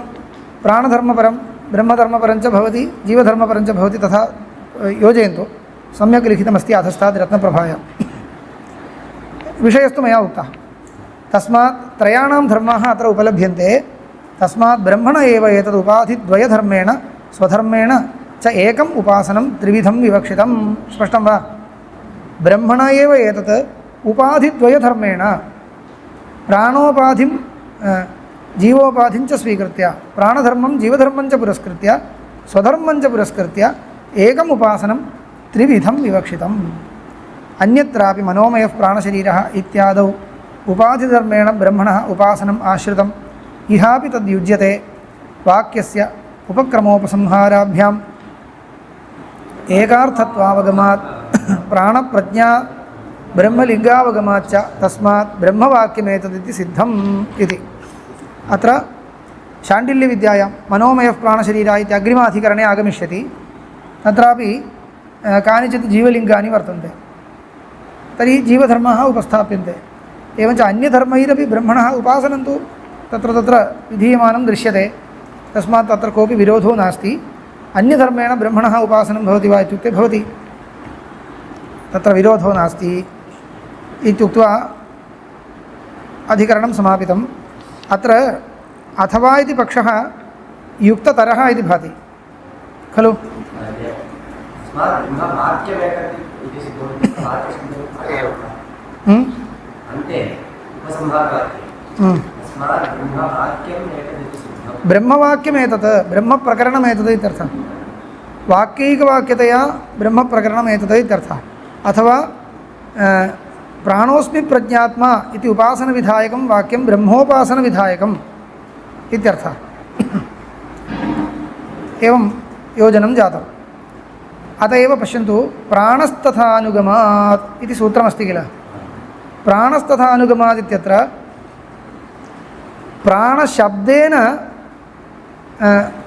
प्राणधर्मपरं ब्रह्मधर्मपरं च भवति, जीवधर्मपरं च भवति, तथा योजयन्तु। सम्यक् लिखितमस्ति अधस्ताद् रत्नप्रभायां। विषयस्तु मया उक्तः। तस्मात् त्रयाणां धर्माः अत्र उपलभ्यन्ते। तस्मात् ब्रह्मण एव एतद् उपाधिद्वयधर्मेण स्वधर्मेण च एकम् उपासनं त्रिविधं विवक्षितं। स्पष्टं वा? ब्रह्मण एव एतत् उपाधिद्वयधर्मेण, प्राणोपाधिं जीवोपाधिं च स्वीकृत्य, प्राणधर्मं जीवधर्मं च पुरस्कृत्य, स्वधर्मं च पुरस्कृत्य एकम् उपासनं त्रिविधं विवक्षितम्। अन्यत्रापि मनोमयः प्राणशरीरः इत्यादौ उपाधिधर्मेण ब्रह्मणः उपासनम् आश्रितम्, इहापि तद्युज्यते। वाक्यस्य उपक्रमोपसंहाराभ्यां एकार्थत्वावगमात् प्राणप्रज्ञा ब्रह्मलिङ्गावगमाच्च तस्मात् ब्रह्मवाक्यमेतदिति सिद्धम् इति। अत्र शाण्डिल्यविद्यायां मनोमयः प्राणशरीरः इति अग्रिमाधिकरणे आगमिष्यति। तत्रापि कानिचित् जीवलिङ्गानि वर्तन्ते। तर्हि जीवधर्माः उपस्थाप्यन्ते। एवञ्च अन्यधर्मैरपि ब्रह्मणः उपासनं तु तत्र तत्र विधीयमानं दृश्यते। तस्मात् तत्र कोऽपि विरोधो नास्ति। अन्यधर्मेण ब्रह्मणः उपासनं भवति वा इत्युक्ते भवति, तत्र विरोधो नास्ति इत्युक्त्वा अधिकरणं समापितम्। अत्र अथवा इति पक्षः युक्ततरः इति भाति खलु। ब्रह्मवाक्यमेतत् ब्रह्मप्रकरणमेतत् इत्यर्थः। वाक्यैकवाक्यतया ब्रह्मप्रकरणमेतत् इत्यर्थः। अथवा प्राणोऽस्मि प्रज्ञात्मा इति उपासनविधायकं वाक्यं ब्रह्मोपासनविधायकम् इत्यर्थः। एवं योजनं जातम्। अत एव पश्यन्तु, प्राणस्तथानुगमात् इति सूत्रमस्ति किल। प्राणस्तथानुगमात् इत्यत्र प्राणशब्देन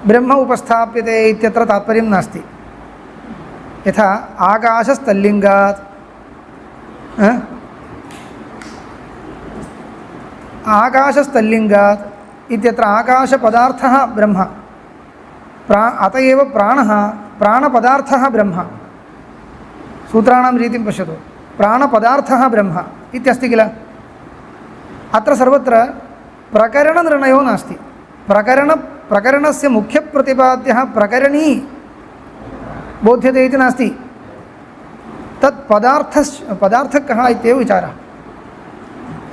ब्रह्म उपस्थाप्यते इत्यत्र तात्पर्यं नास्ति। यथा आकाशस्तल्लिङ्गात् आकाशस्तल्लिङ्गात् इत्यत्र आकाशपदार्थः ब्रह्म, अत एव प्राणः प्राणपदार्थः ब्रह्म। सूत्राणां रीतिं पश्यतु, प्राणपदार्थः ब्रह्म इत्यस्ति किल। अत्र सर्वत्र प्रकरणनिर्णयो नास्ति। प्रकरणस्य मुख्यप्रतिपाद्यः प्रकरणी बोध्यते इति नास्ति। तत् पदार्थः कः इत्येव विचारः।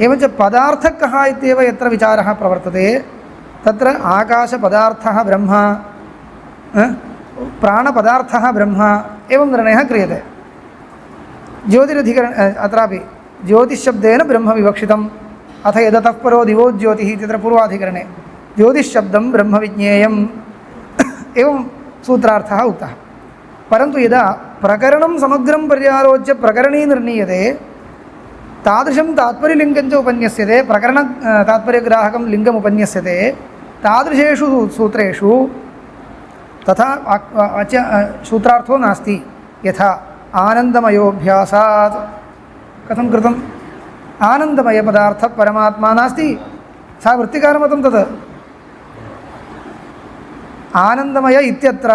एवञ्च पदार्थः कः इत्येव यत्र विचारः प्रवर्तते तत्र आकाशपदार्थः ब्रह्म, प्राणपदार्थः ब्रह्म एवं निर्णयः क्रियते। ज्योतिरधिकरण अत्रापि ज्योतिश्शब्देन ब्रह्म विवक्षितम्। अथ यदतः परो दिवो ज्योतिः इत्यत्र पूर्वाधिकरणे ज्योतिश्शब्दं ब्रह्म विज्ञेयम् एवं सूत्रार्थः उक्तः। परन्तु यदा प्रकरणं समग्रं पर्यालोच्य प्रकरणी निर्णीयते तादृशं तात्पर्यलिङ्गञ्च उपन्यस्यते, प्रकरण तात्पर्यग्राहकं लिङ्गम् उपन्यस्यते। तादृशेषु सूत्रेषु तथा सूत्रार्थो नास्ति। यथा आनन्दमयोऽभ्यासात् कथं कृतम्, आनन्दमयपदार्थः परमात्मा नास्ति, सा वृत्तिकारमतं तत्। आनन्दमय इत्यत्र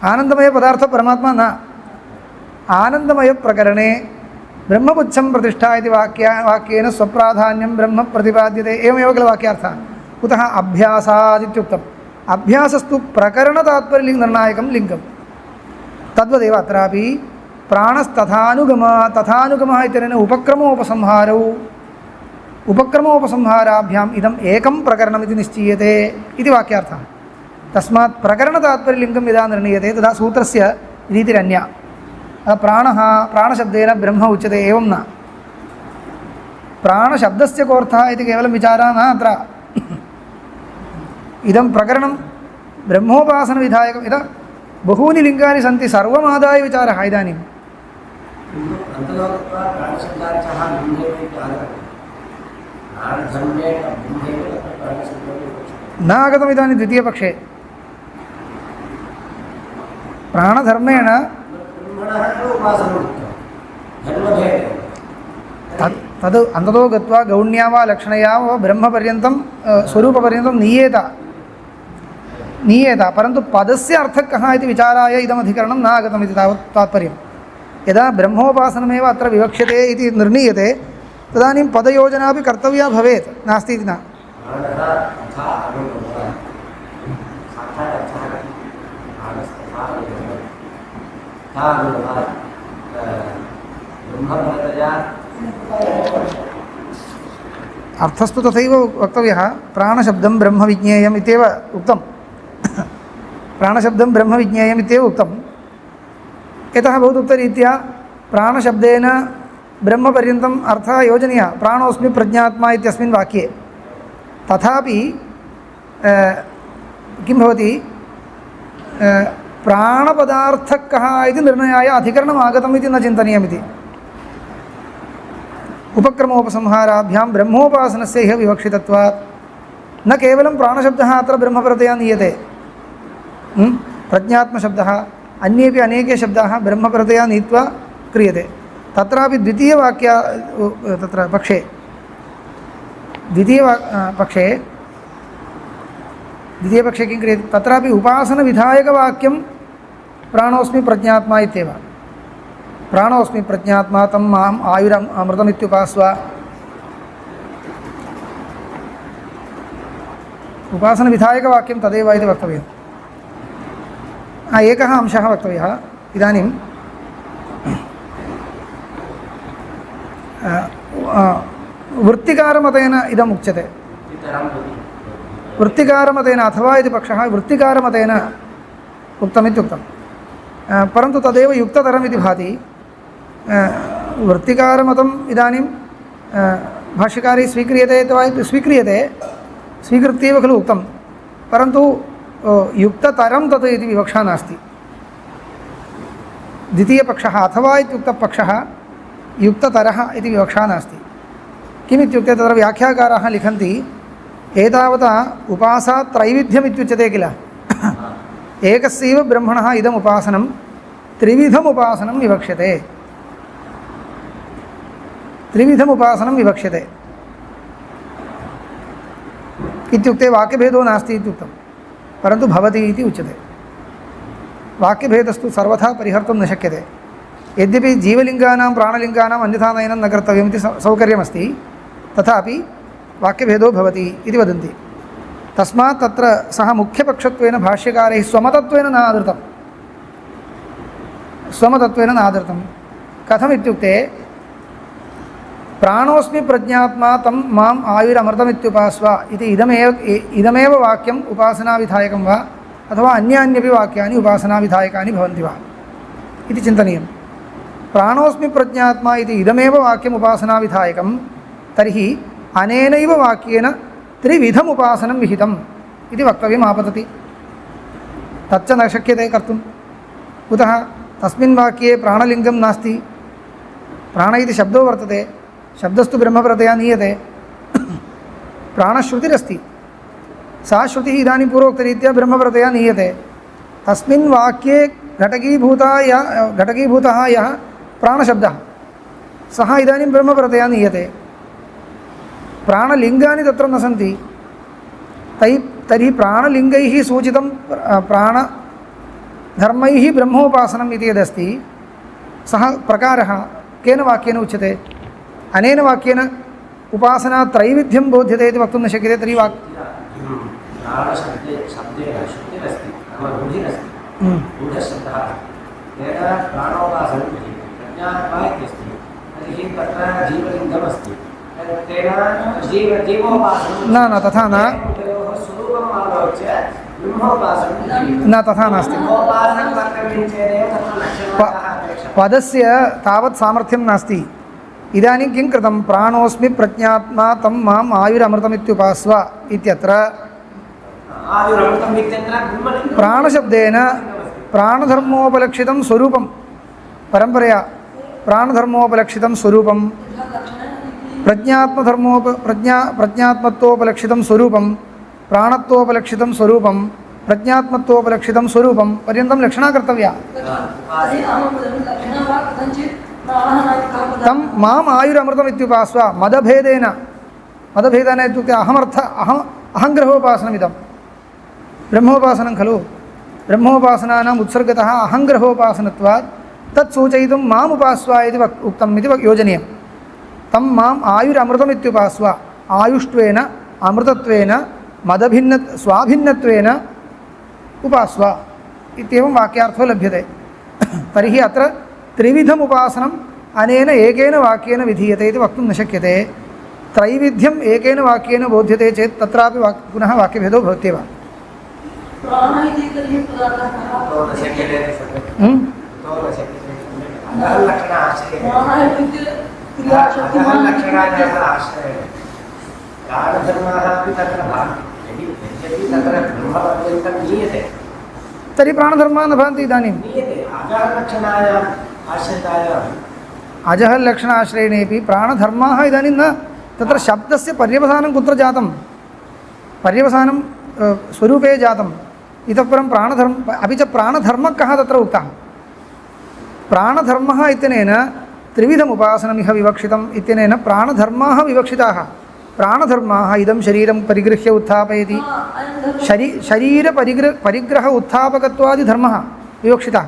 आनन्दमयपदार्थः परमात्मा न। आनन्दमयप्रकरणे ब्रह्मपुच्छं प्रतिष्ठा इति वाक्येन स्वप्राधान्यं ब्रह्म प्रतिपाद्यते, एवमेव किल वाक्यार्थः। कुतः अभ्यासात् इत्युक्तम्। अभ्यासस्तु प्रकरणतात्पर्यनिर्णायकं लिङ्गम्। तद्वदेव अत्रापि प्राणस्तथानुगमः इत्यनेन उपक्रमोपसंहाराभ्याम् इदम् एकं प्रकरणम् इति निश्चीयते इति वाक्यार्थः। तस्मात् प्रकरणतात्पर्यलिङ्गं यदा निर्णीयते तदा सूत्रस्य रीतिरन्या। प्राणशब्देन ब्रह्म उच्यते एवं न। प्राणशब्दस्य कोऽर्थः इति केवलं विचारः न अत्र। इदं प्रकरणं ब्रह्मोपासनविधायकं। यदा बहूनि लिङ्गानि सन्ति सर्वमादाय विचारः इदानीं। न आगतम् इदानीं द्वितीयपक्षे। प्राणधर्मेण तद् अन्ततो गत्वा गौण्या वा लक्षणया वा ब्रह्मपर्यन्तं स्वरूपपर्यन्तं नीयेत। परन्तु पदस्य अर्थः कः इति विचाराय इदमधिकरणं न आगतम् इति तावत् तात्पर्यं। यदा ब्रह्मोपासनमेव अत्र विवक्ष्यते इति निर्णीयते तदानीं पदयोजनापि कर्तव्या भवेत्, नास्ति इति न। अर्थस्तु तथैव वक्तव्यः। प्राणशब्दं ब्रह्म विज्ञेयम् इत्येव उक्तं। प्राणशब्दं ब्रह्म विज्ञेयम् इत्येव उक्तं। यतः भवदुक्तरीत्या प्राणशब्देन ब्रह्मपर्यन्तम् अर्थः योजनीयः। प्राणोऽस्मि प्रज्ञात्मा इत्यस्मिन् वाक्ये। तथापि किं भवति, प्राणपदार्थः कः इति निर्णयाय अधिकरणम् आगतम् इति न चिन्तनीयमिति। उपक्रमोपसंहाराभ्यां ब्रह्मोपासनस्य इह विवक्षितत्वात् न केवलं प्राणशब्दः अत्र ब्रह्मप्रत्यया नीयते, प्रज्ञात्मशब्दः अन्येपि अनेके शब्दाः ब्रह्मप्रत्यया नीत्वा क्रियते। तत्रापि द्वितीयवाक्या तत्र पक्षे द्वितीयपक्षे किं क्रियते, तत्रापि उपासनविधायकवाक्यं प्राणोऽस्मि प्रज्ञात्मा इत्येव। प्राणोऽस्मि प्रज्ञात्मा तं माम् आयुरम् अमृतमित्युपास्व। उपासनविधायकवाक्यं तदेव इति वक्तव्यम्। एकः अंशः वक्तव्यः। इदानीं वृत्तिकारमतेन इदम् उच्यते। वृत्तिकारमतेन अथवा इति पक्षः वृत्तिकारमतेन उक्तमित्युक्तं, परन्तु तदेव युक्ततरमिति भाति। वृत्तिकारमतम् इदानीं भाष्यकारी स्वीक्रियते अथवा स्वीकृत्येव खलु उक्तं, परन्तु युक्ततरं तत् इति विवक्षा नास्ति। द्वितीयपक्षः अथवा इत्युक्तपक्षः युक्ततरः इति विवक्षा नास्ति। किमित्युक्ते तत्र व्याख्याकाराः लिखन्ति, एतावता उपासात् त्रैविध्यम् इत्युच्यते किल। एकस्यैव ब्रह्मणः इदम् उपासनं त्रिविधम् उपासनं विवक्ष्यते। त्रिविधम् उपासनं विवक्ष्यते इत्युक्ते वाक्यभेदो नास्ति इत्युक्तं, परन्तु भवति इति उच्यते। वाक्यभेदस्तु सर्वथा परिहर्तुं न शक्यते। यद्यपि जीवलिङ्गानां प्राणलिङ्गानाम् अन्यथा नयनं न कर्तव्यमिति सौकर्यमस्ति, तथापि वाक्यभेदो भवति इति वदन्ति। तस्मात् तत्र सः मुख्यपक्षत्वेन भाष्यकारैः स्वमतत्वेन न आदृतं। स्वमतत्वेन न आदृतं कथमित्युक्ते, प्राणोऽस्मि प्रज्ञात्मा तं माम् आयुरमृतमित्युपास्व इति इदमेव वाक्यम् उपासनाविधायकं वा अथवा अन्यान्यपि वाक्यानि उपासनाविधायकानि भवन्ति वा इति चिन्तनीयं। प्राणोऽस्मि प्रज्ञात्मा इति इदमेव वाक्यम् उपासनाविधायकं, तर्हि अनेनैव वाक्येन त्रिविधम् उपासनं विहितम् इति वक्तव्यम् आपतति। तच्च न शक्यते कर्तुं। कुतः? तस्मिन् वाक्ये प्राणलिङ्गं नास्ति। प्राण इति शब्दो वर्तते, शब्दस्तु ब्रह्मप्रत्यया नीयते। प्राणश्रुतिरस्ति, सा श्रुतिः इदानीं पूर्वोक्तरीत्या ब्रह्मप्रत्यया नीयते। तस्मिन् वाक्ये घटकीभूतः यः प्राणशब्दः सः इदानीं ब्रह्मप्रत्यया नीयते। प्राणलिङ्गानि तत्र न सन्ति। तर्हि प्राणलिङ्गैः सूचितं प्राणधर्मैः ब्रह्मोपासनम् इति यदस्ति, सः प्रकारः केन वाक्येन उच्यते? अनेन वाक्येन उपासना त्रैविध्यं बोध्यते इति वक्तुं न शक्यते। तर्हि न तथा नास्ति। पदस्य तावत् सामर्थ्यं नास्ति। इदानीं किं कृतं? प्राणोऽस्मि प्रज्ञात्मा तं माम् आयुरमृतमित्युपास्व इत्यत्र प्राणशब्देन प्राणधर्मोपलक्षितं स्वरूपं, परम्परया प्राणधर्मोपलक्षितं स्वरूपं, प्रज्ञात्मत्वोपलक्षितं स्वरूपं, प्राणत्वोपलक्षितं स्वरूपं, प्रज्ञात्मत्वोपलक्षितं स्वरूपं पर्यन्तं लक्षणा कर्तव्या। तं माम् आयुरमृतमित्युपास्व मदभेदेन इत्युक्ते अहङ्ग्रहोपासनमिदं ब्रह्मोपासनं खलु। ब्रह्मोपासनानाम् उत्सर्गतः अहङ्ग्रहोपासनत्वात् तत् सूचयितुं माम् उपास्व इति उक्तम् इति योजनीयं। तं माम् आयुरमृतमित्युपास्व, आयुष्ट्वेन अमृतत्वेन स्वाभिन्नत्वेन उपास्व इत्येवं वाक्यार्थो लभ्यते। तर्हि अत्र त्रिविधम् उपासनम् अनेन एकेन वाक्येन विधीयते इति वक्तुं न शक्यते। त्रैविध्यम् एकेन वाक्येन बोध्यते चेत् तत्रापि पुनः वाक्यभेदो भवत्येव। तर्हि प्राणधर्माः न भवन्ति इदानीं अजलक्षणायाम् आश्रितायाम् अजः लक्षणाश्रयणेपि प्राणधर्माः इदानीं न तत्र शब्दस्य पर्यवसानं कुत्र जातं पर्यवसानं स्वरूपे जातम् इतः परं प्राणधर्म अपि च प्राणधर्मः कः तत्र उक्तः प्राणधर्मः इत्यनेन त्रिविधम् उपासनमिह विवक्षितम् इत्यनेन प्राणधर्माः विवक्षिताः प्राणधर्माः इदं शरीरं परिगृह्य उत्थापयति परिग्रह उत्थापकत्वादिधर्मः विवक्षितः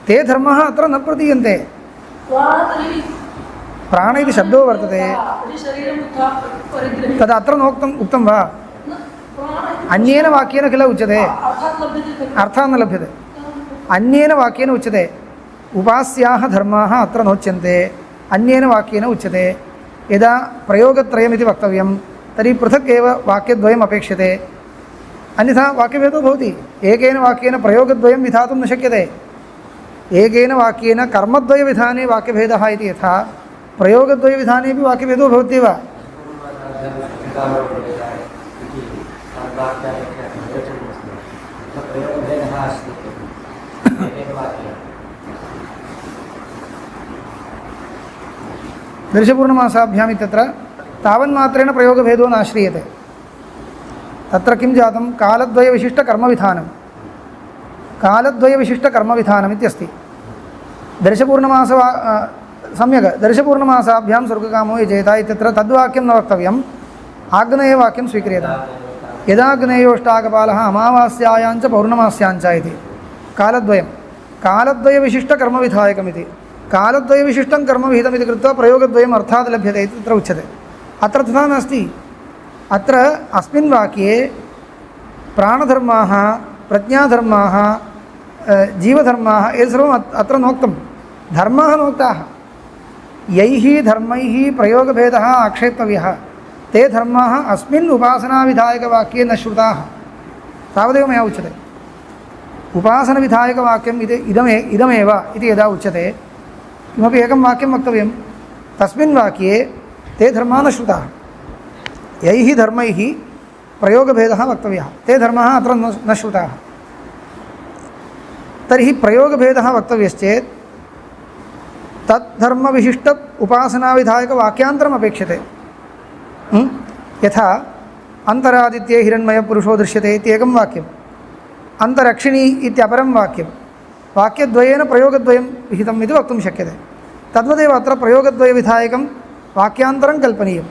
ते धर्मः अत्र न प्रतीयन्ते प्राण इति शब्दो वर्तते तदत्र नोक्तम् उक्तं वा अन्येन वाक्येन किल उच्यते अर्थः न लभ्यते अन्येन वाक्येन उच्यते उपास्याः धर्माः अत्र नोच्यन्ते अन्येन वाक्येन उच्यते यदा प्रयोगत्रयमिति वक्तव्यं तर्हि पृथक् एव वाक्यद्वयम् अपेक्षते अन्यथा वाक्यभेदो भवति एकेन वाक्येन प्रयोगद्वयं विधातुं न शक्यते एकेन वाक्येन कर्मद्वयविधाने वाक्यभेदः इति यथा प्रयोगद्वयविधानेपि वाक्यभेदो भवत्येव दर्शपूर्णमासाभ्याम् इत्यत्र तावन्मात्रेण प्रयोगभेदो नाश्रीयते तत्र किं जातं कालद्वयविशिष्टकर्मविधानम् इत्यस्ति दर्शपूर्णमास सम्यक् दर्शपूर्णमासाभ्यां स्वर्गकामो यजेत इत्यत्र तद्वाक्यं न वक्तव्यम् आग्नेयवाक्यं स्वीक्रियते यदाग्नेयोष्टाकपालः अमावास्यायाञ्च पौर्णमास्याञ्च इति कालद्वयविशिष्टकर्मविधायकमिति कालद्वयविशिष्टं कर्मविहितमिति कृत्वा प्रयोगद्वयम् अर्थात् लभ्यते इति तत्र उच्यते अत्र तथा नास्ति अत्र अस्मिन् वाक्ये प्राणधर्माः प्रज्ञाधर्माः जीवधर्माः एतत् सर्वम् अत्र नोक्तं धर्माः नोक्ताः यैः धर्मैः प्रयोगभेदः आक्षेप्तव्यः ते धर्माः अस्मिन् उपासनाविधायकवाक्ये न श्रुताः तावदेव मया उच्यते उपासनविधायकवाक्यम् इदमेव इति यदा उच्यते किमपि एकं वाक्यं वक्तव्यं तस्मिन् वाक्ये ते धर्माः न श्रुताः यैः धर्मैः प्रयोगभेदः वक्तव्यः ते धर्माः अत्र न श्रुताः तर्हि प्रयोगभेदः वक्तव्यश्चेत् तद्धर्मविशिष्ट उपासनाविधायकवाक्यान्तरम् अपेक्षते यथा अन्तरादित्ये हिरण्मयपुरुषो दृश्यते इत्येकं वाक्यम् अन्तरक्षिणी इत्यपरं वाक्यं वाक्यद्वयेन प्रयोगद्वयं विहितम् इति वक्तुं शक्यते तद्वदेव अत्र प्रयोगद्वयविधायकं वाक्यान्तरं कल्पनीयं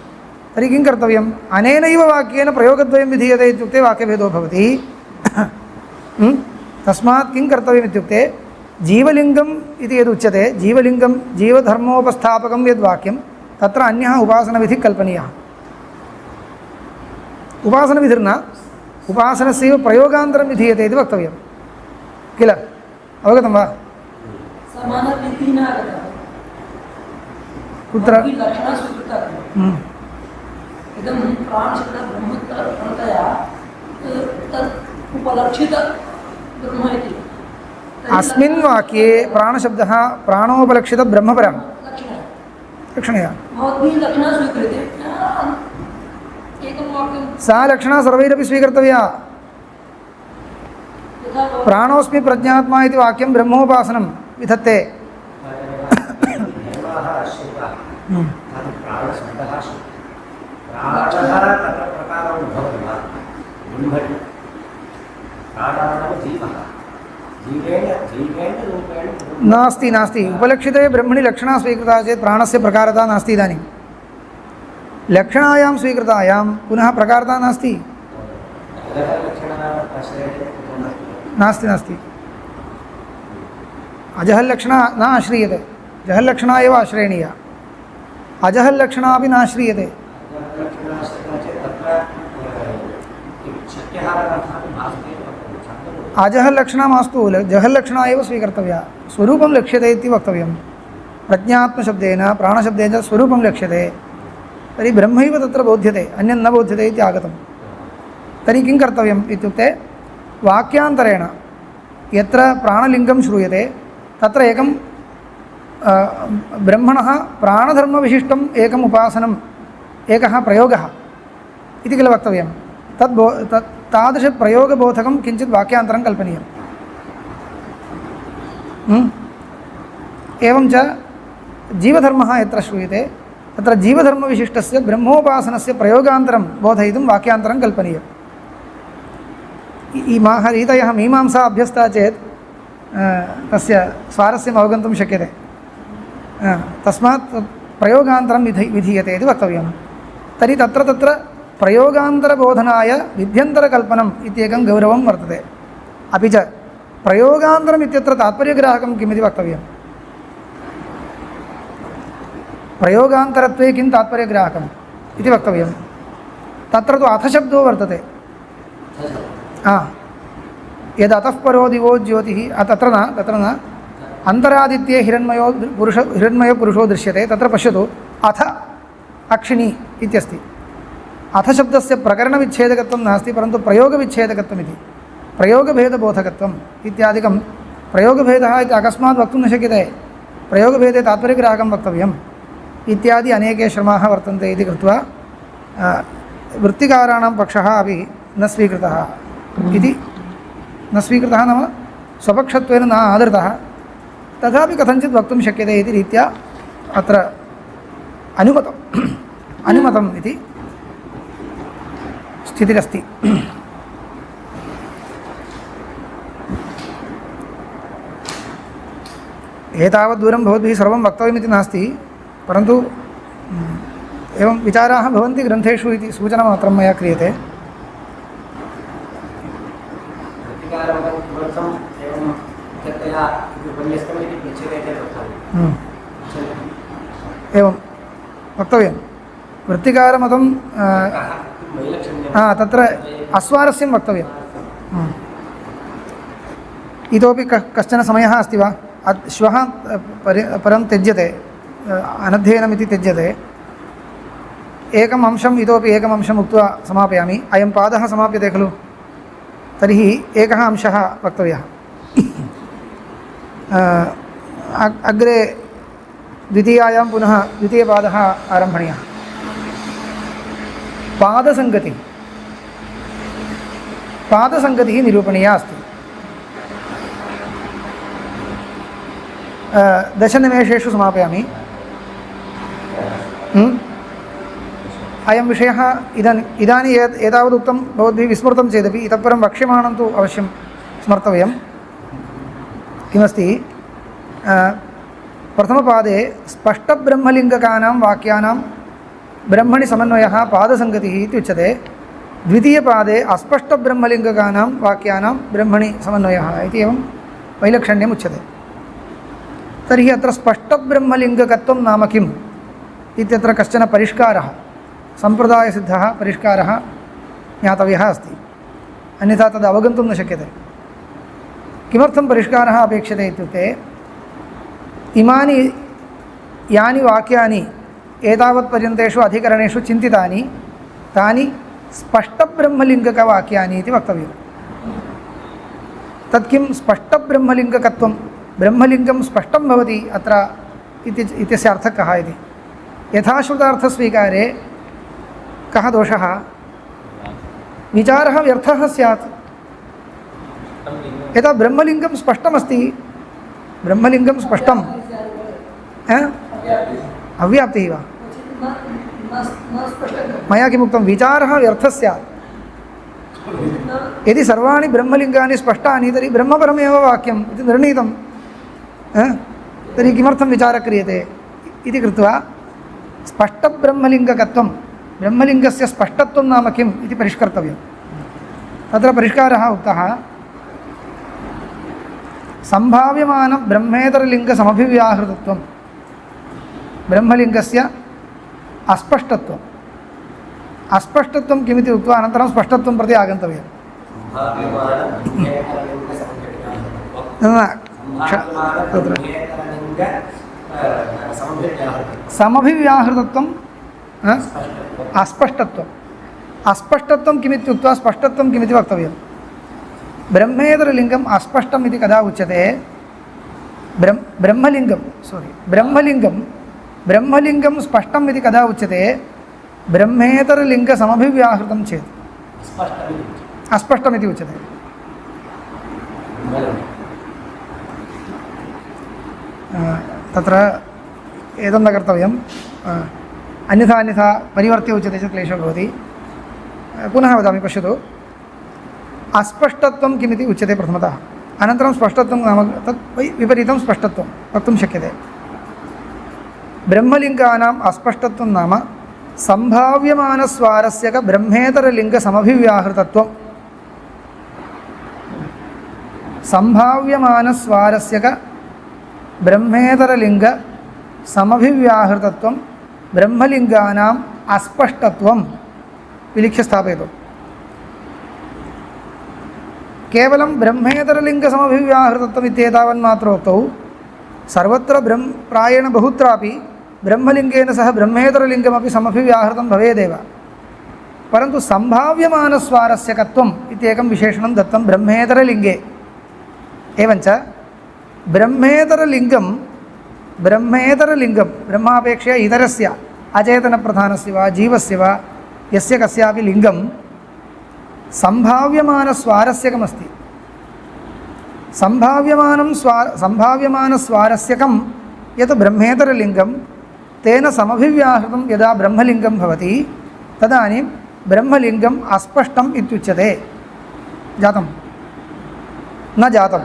तर्हि किं कर्तव्यम् अनेनैव वाक्येन प्रयोगद्वयं विधीयते इत्युक्ते वाक्यभेदो भवति तस्मात् किं कर्तव्यम् इत्युक्ते जीवलिङ्गम् इति यदुच्यते जीवलिङ्गं जीवधर्मोपस्थापकं यद्वाक्यं तत्र अन्यः उपासनविधिः कल्पनीयः उपासनविधिर्न उपासनस्यैव प्रयोगान्तरं विधीयते इति वक्तव्यं किल अवगतं वा कुत्र इदं प्राणशब्दः ब्रह्मतया तत् उपलक्षितब्रह्म इति अस्मिन् वाक्ये प्राणशब्दः प्राणोपलक्षितब्रह्मपरः लक्षणया भवद्भिः लक्षणा स्वीक्रियते एकं वाक्यं सा लक्षणा सर्वैरपि स्वीकर्तव्या प्राणोऽस्मि प्रज्ञात्मा इति वाक्यं ब्रह्मोपासनं विधत्ते नास्ति नास्ति उपलक्षिते ब्रह्मणि लक्षणा स्वीकृता चेत् प्राणस्य प्रकारता नास्ति इदानीं लक्षणायां स्वीकृतायां पुनः प्रकारता नास्ति नास्ति नास्ति अजहल्लक्षणा न आश्रीयते जहल्लक्षणा एव आश्रयणीया अजहल्लक्षणा अपि न आश्रीयते अजहल्लक्षणा मास्तु जहल्लक्षणा एव स्वीकर्तव्या स्वरूपं लक्ष्यते इति वक्तव्यं प्रज्ञात्मशब्देन प्राणशब्देन स्वरूपं लक्ष्यते तर्हि ब्रह्मैव तत्र बोध्यते अन्यन्न बोध्यते इति आगतं तर्हि किं कर्तव्यम् इत्युक्ते वाक्यान्तरेण यत्र प्राणलिङ्गं श्रूयते तत्र एकं ब्रह्मणः प्राणधर्मविशिष्टम् एकम् उपासनम् एकः प्रयोगः इति किल वक्तव्यं तादृशप्रयोगबोधकं किञ्चित् वाक्यान्तरं कल्पनीयं एवं च जीवधर्मः यत्र श्रूयते तत्र जीवधर्मविशिष्टस्य ब्रह्मोपासनस्य प्रयोगान्तरं बोधयितुं वाक्यान्तरं कल्पनीयम्। रीतयः मीमांसा अभ्यस्ता चेत् तस्य स्वारस्यम् अवगन्तुं शक्यते। तस्मात् प्रयोगान्तरं विधीयते इति वक्तव्यं। तर्हि तत्र प्रयोगान्तरबोधनाय विध्यन्तरकल्पनम् इत्येकं गौरवं वर्तते। अपि च प्रयोगान्तरम् इत्यत्र तात्पर्यग्राहकं किम् इति वक्तव्यम्। प्रयोगान्तरत्वे किं तात्पर्यग्राहकम् इति वक्तव्यं। तत्र तु अथशब्दो वर्तते। यदतः परो दिवो ज्योतिः तत्र न अन्तरादित्ये हिरण्मयो पुरुषो दृश्यते। तत्र पश्यतु अथ अक्षिणी इत्यस्ति। अथशब्दस्य प्रकरणविच्छेदकत्वं नास्ति, परन्तु प्रयोगविच्छेदकत्वमिति प्रयोगभेदबोधकत्वम् इत्यादिकं प्रयोगभेदः इति अकस्मात् वक्तुं न शक्यते। प्रयोगभेदे तात्पर्यग्राहकं वक्तव्यम् इत्यादि अनेके श्रमाः वर्तन्ते इति कृत्वा वृत्तिकाराणां पक्षः अपि न स्वीकृतः इति न स्वीकृतः नाम स्वपक्षत्वेन न आदृतः, तथापि कथञ्चित् वक्तुं शक्यते इति रीत्या अत्र अनुमतम् इति स्थितिरस्ति। एतावद्दूरं भवद्भिः सर्वं वक्तव्यमिति नास्ति, परन्तु एवं विचाराः भवन्ति ग्रन्थेषु इति सूचनमात्रं मया क्रियते। एवं वक्तव्यं वृत्तिकारमतं तत्र अस्वारस्यं वक्तव्यम्। इतोपि कश्चन समयः अस्ति वा? श्वः परं त्यज्यते, अनध्ययनमिति त्यज्यते। एकम् अंशम् इतोपि एकम् अंशम् उक्त्वा समापयामि। अयं पादः समाप्यते खलु, तर्हि एकः अंशः वक्तव्यः। अग्रे द्वितीयायां पुनः द्वितीयपादः आरम्भणीयः। पादसङ्गतिः निरूपणीया अस्ति। 10 निमेषेषु समापयामि। अयं विषयः इदानीं एतावदुक्तं भवद्भिः विस्मृतं चेदपि इतः परं वक्ष्यमाणं तु अवश्यं स्मर्तव्यं। किमस्ति? प्रथमपादे स्पष्टब्रह्मलिङ्गकानां वाक्यानां ब्रह्मणि समन्वयः पादसङ्गतिः इति उच्यते। द्वितीयपादे अस्पष्टब्रह्मलिङ्गकानां वाक्यानां ब्रह्मणि समन्वयः इति एवं वैलक्षण्यम् उच्यते। तर्हि अत्र स्पष्टब्रह्मलिङ्गकत्वं नाम किम् इत्यत्र कश्चन परिष्कारः, सम्प्रदायसिद्धः परिष्कारः ज्ञातव्यः अस्ति, अन्यथा तद् अवगन्तुं न शक्यते। किमर्थं परिष्कारः अपेक्षते इत्युक्ते इमानि यानि वाक्यानि एतावत्पर्यन्तेषु अधिकरणेषु चिन्तितानि तानि स्पष्टब्रह्मलिङ्गकवाक्यानि इति वक्तव्यम्। तत् किं स्पष्टब्रह्मलिङ्गकत्वं? ब्रह्मलिङ्गं स्पष्टं भवति अत्र इत्यस्य अर्थः कः इति। यथाश्रुतार्थस्वीकारे कः दोषः? विचारः व्यर्थः स्यात्। यथा ब्रह्मलिङ्गं स्पष्टमस्ति, ब्रह्मलिङ्गं स्पष्टम् अव्याप्तिः वा? मया किमुक्तं? विचारः व्यर्थः स्यात्। यदि सर्वाणि ब्रह्मलिङ्गानि स्पष्टानि तर्हि ब्रह्मपरमेव वाक्यम् इति निर्णीतं, तर्हि किमर्थं विचारः क्रियते इति कृत्वा स्पष्टब्रह्मलिङ्गकत्वं, ब्रह्मलिङ्गस्य स्पष्टत्वं नाम किम् इति परिष्कर्तव्यं। तत्र परिष्कारः उक्तः सम्भाव्यमानब्रह्मेतरलिङ्गसमभिव्याहृतत्वं, ब्रह्मलिङ्गस्य अस्पष्टत्वम्। अस्पष्टत्वं किमिति उक्त्वा अनन्तरं स्पष्टत्वं प्रति आगन्तव्यम्। समभिव्याहृतत्वं अस्पष्टत्वम्। अस्पष्टत्वं किमित्युक्त्वा स्पष्टत्वं किमिति वक्तव्यं। ब्रह्मेतरलिङ्गम् अस्पष्टम् इति कदा उच्यते? ब्रह्मलिङ्गं स्पष्टम् इति कदा उच्यते? ब्रह्मेतरलिङ्गसमभिव्याहृतं चेत् अस्पष्टमिति उच्यते। तत्र एतन्न कर्तव्यम् अन्यथा अन्यथा परिवर्त्य उच्यते चेत् क्लेशो भवति पुनः वदामि पश्यतु अस्पष्टत्वं किमिति उच्यते प्रथमतः अनन्तरं स्पष्टत्वं नाम तत् विपरीतं स्पष्टत्वं वक्तुं शक्यते ब्रह्मलिङ्गानाम् अस्पष्टत्वं नाम सम्भाव्यमानस्वारस्यक ब्रह्मेतरलिङ्गसमभिव्याहृतत्वं सम्भाव्यमानस्वारस्यक ब्रह्मेतरलिङ्गसमभिव्याहृतत्वं ब्रह्मलिङ्गानाम् अस्पष्टत्वं विलिख्य स्थापयतु केवलं ब्रह्मेतरलिङ्गसमभिव्याहृतत्वम् इत्येतावन्मात्रोक्तौ सर्वत्र प्रायेण बहुत्रापि ब्रह्मलिङ्गेन सह ब्रह्मेतरलिङ्गमपि समभिव्याहृतं भवेदेव परन्तु सम्भाव्यमानस्वारस्यकत्वम् इति एकं विशेषणं दत्तं ब्रह्मेतरलिङ्गे एवञ्च ब्रह्मेतरलिङ्गं ब्रह्मापेक्षया इतरस्य अचेतनप्रधानस्य वा जीवस्य वा यस्य कस्यापि लिङ्गं सम्भाव्यमानस्वारस्यकमस्ति सम्भाव्यमानस्वारस्यकं यत् ब्रह्मेतरलिङ्गं तेन समभिव्याहृतं यदा ब्रह्मलिङ्गं भवति तदानीं ब्रह्मलिङ्गम् अस्पष्टम् इत्युच्यते जातं न जातं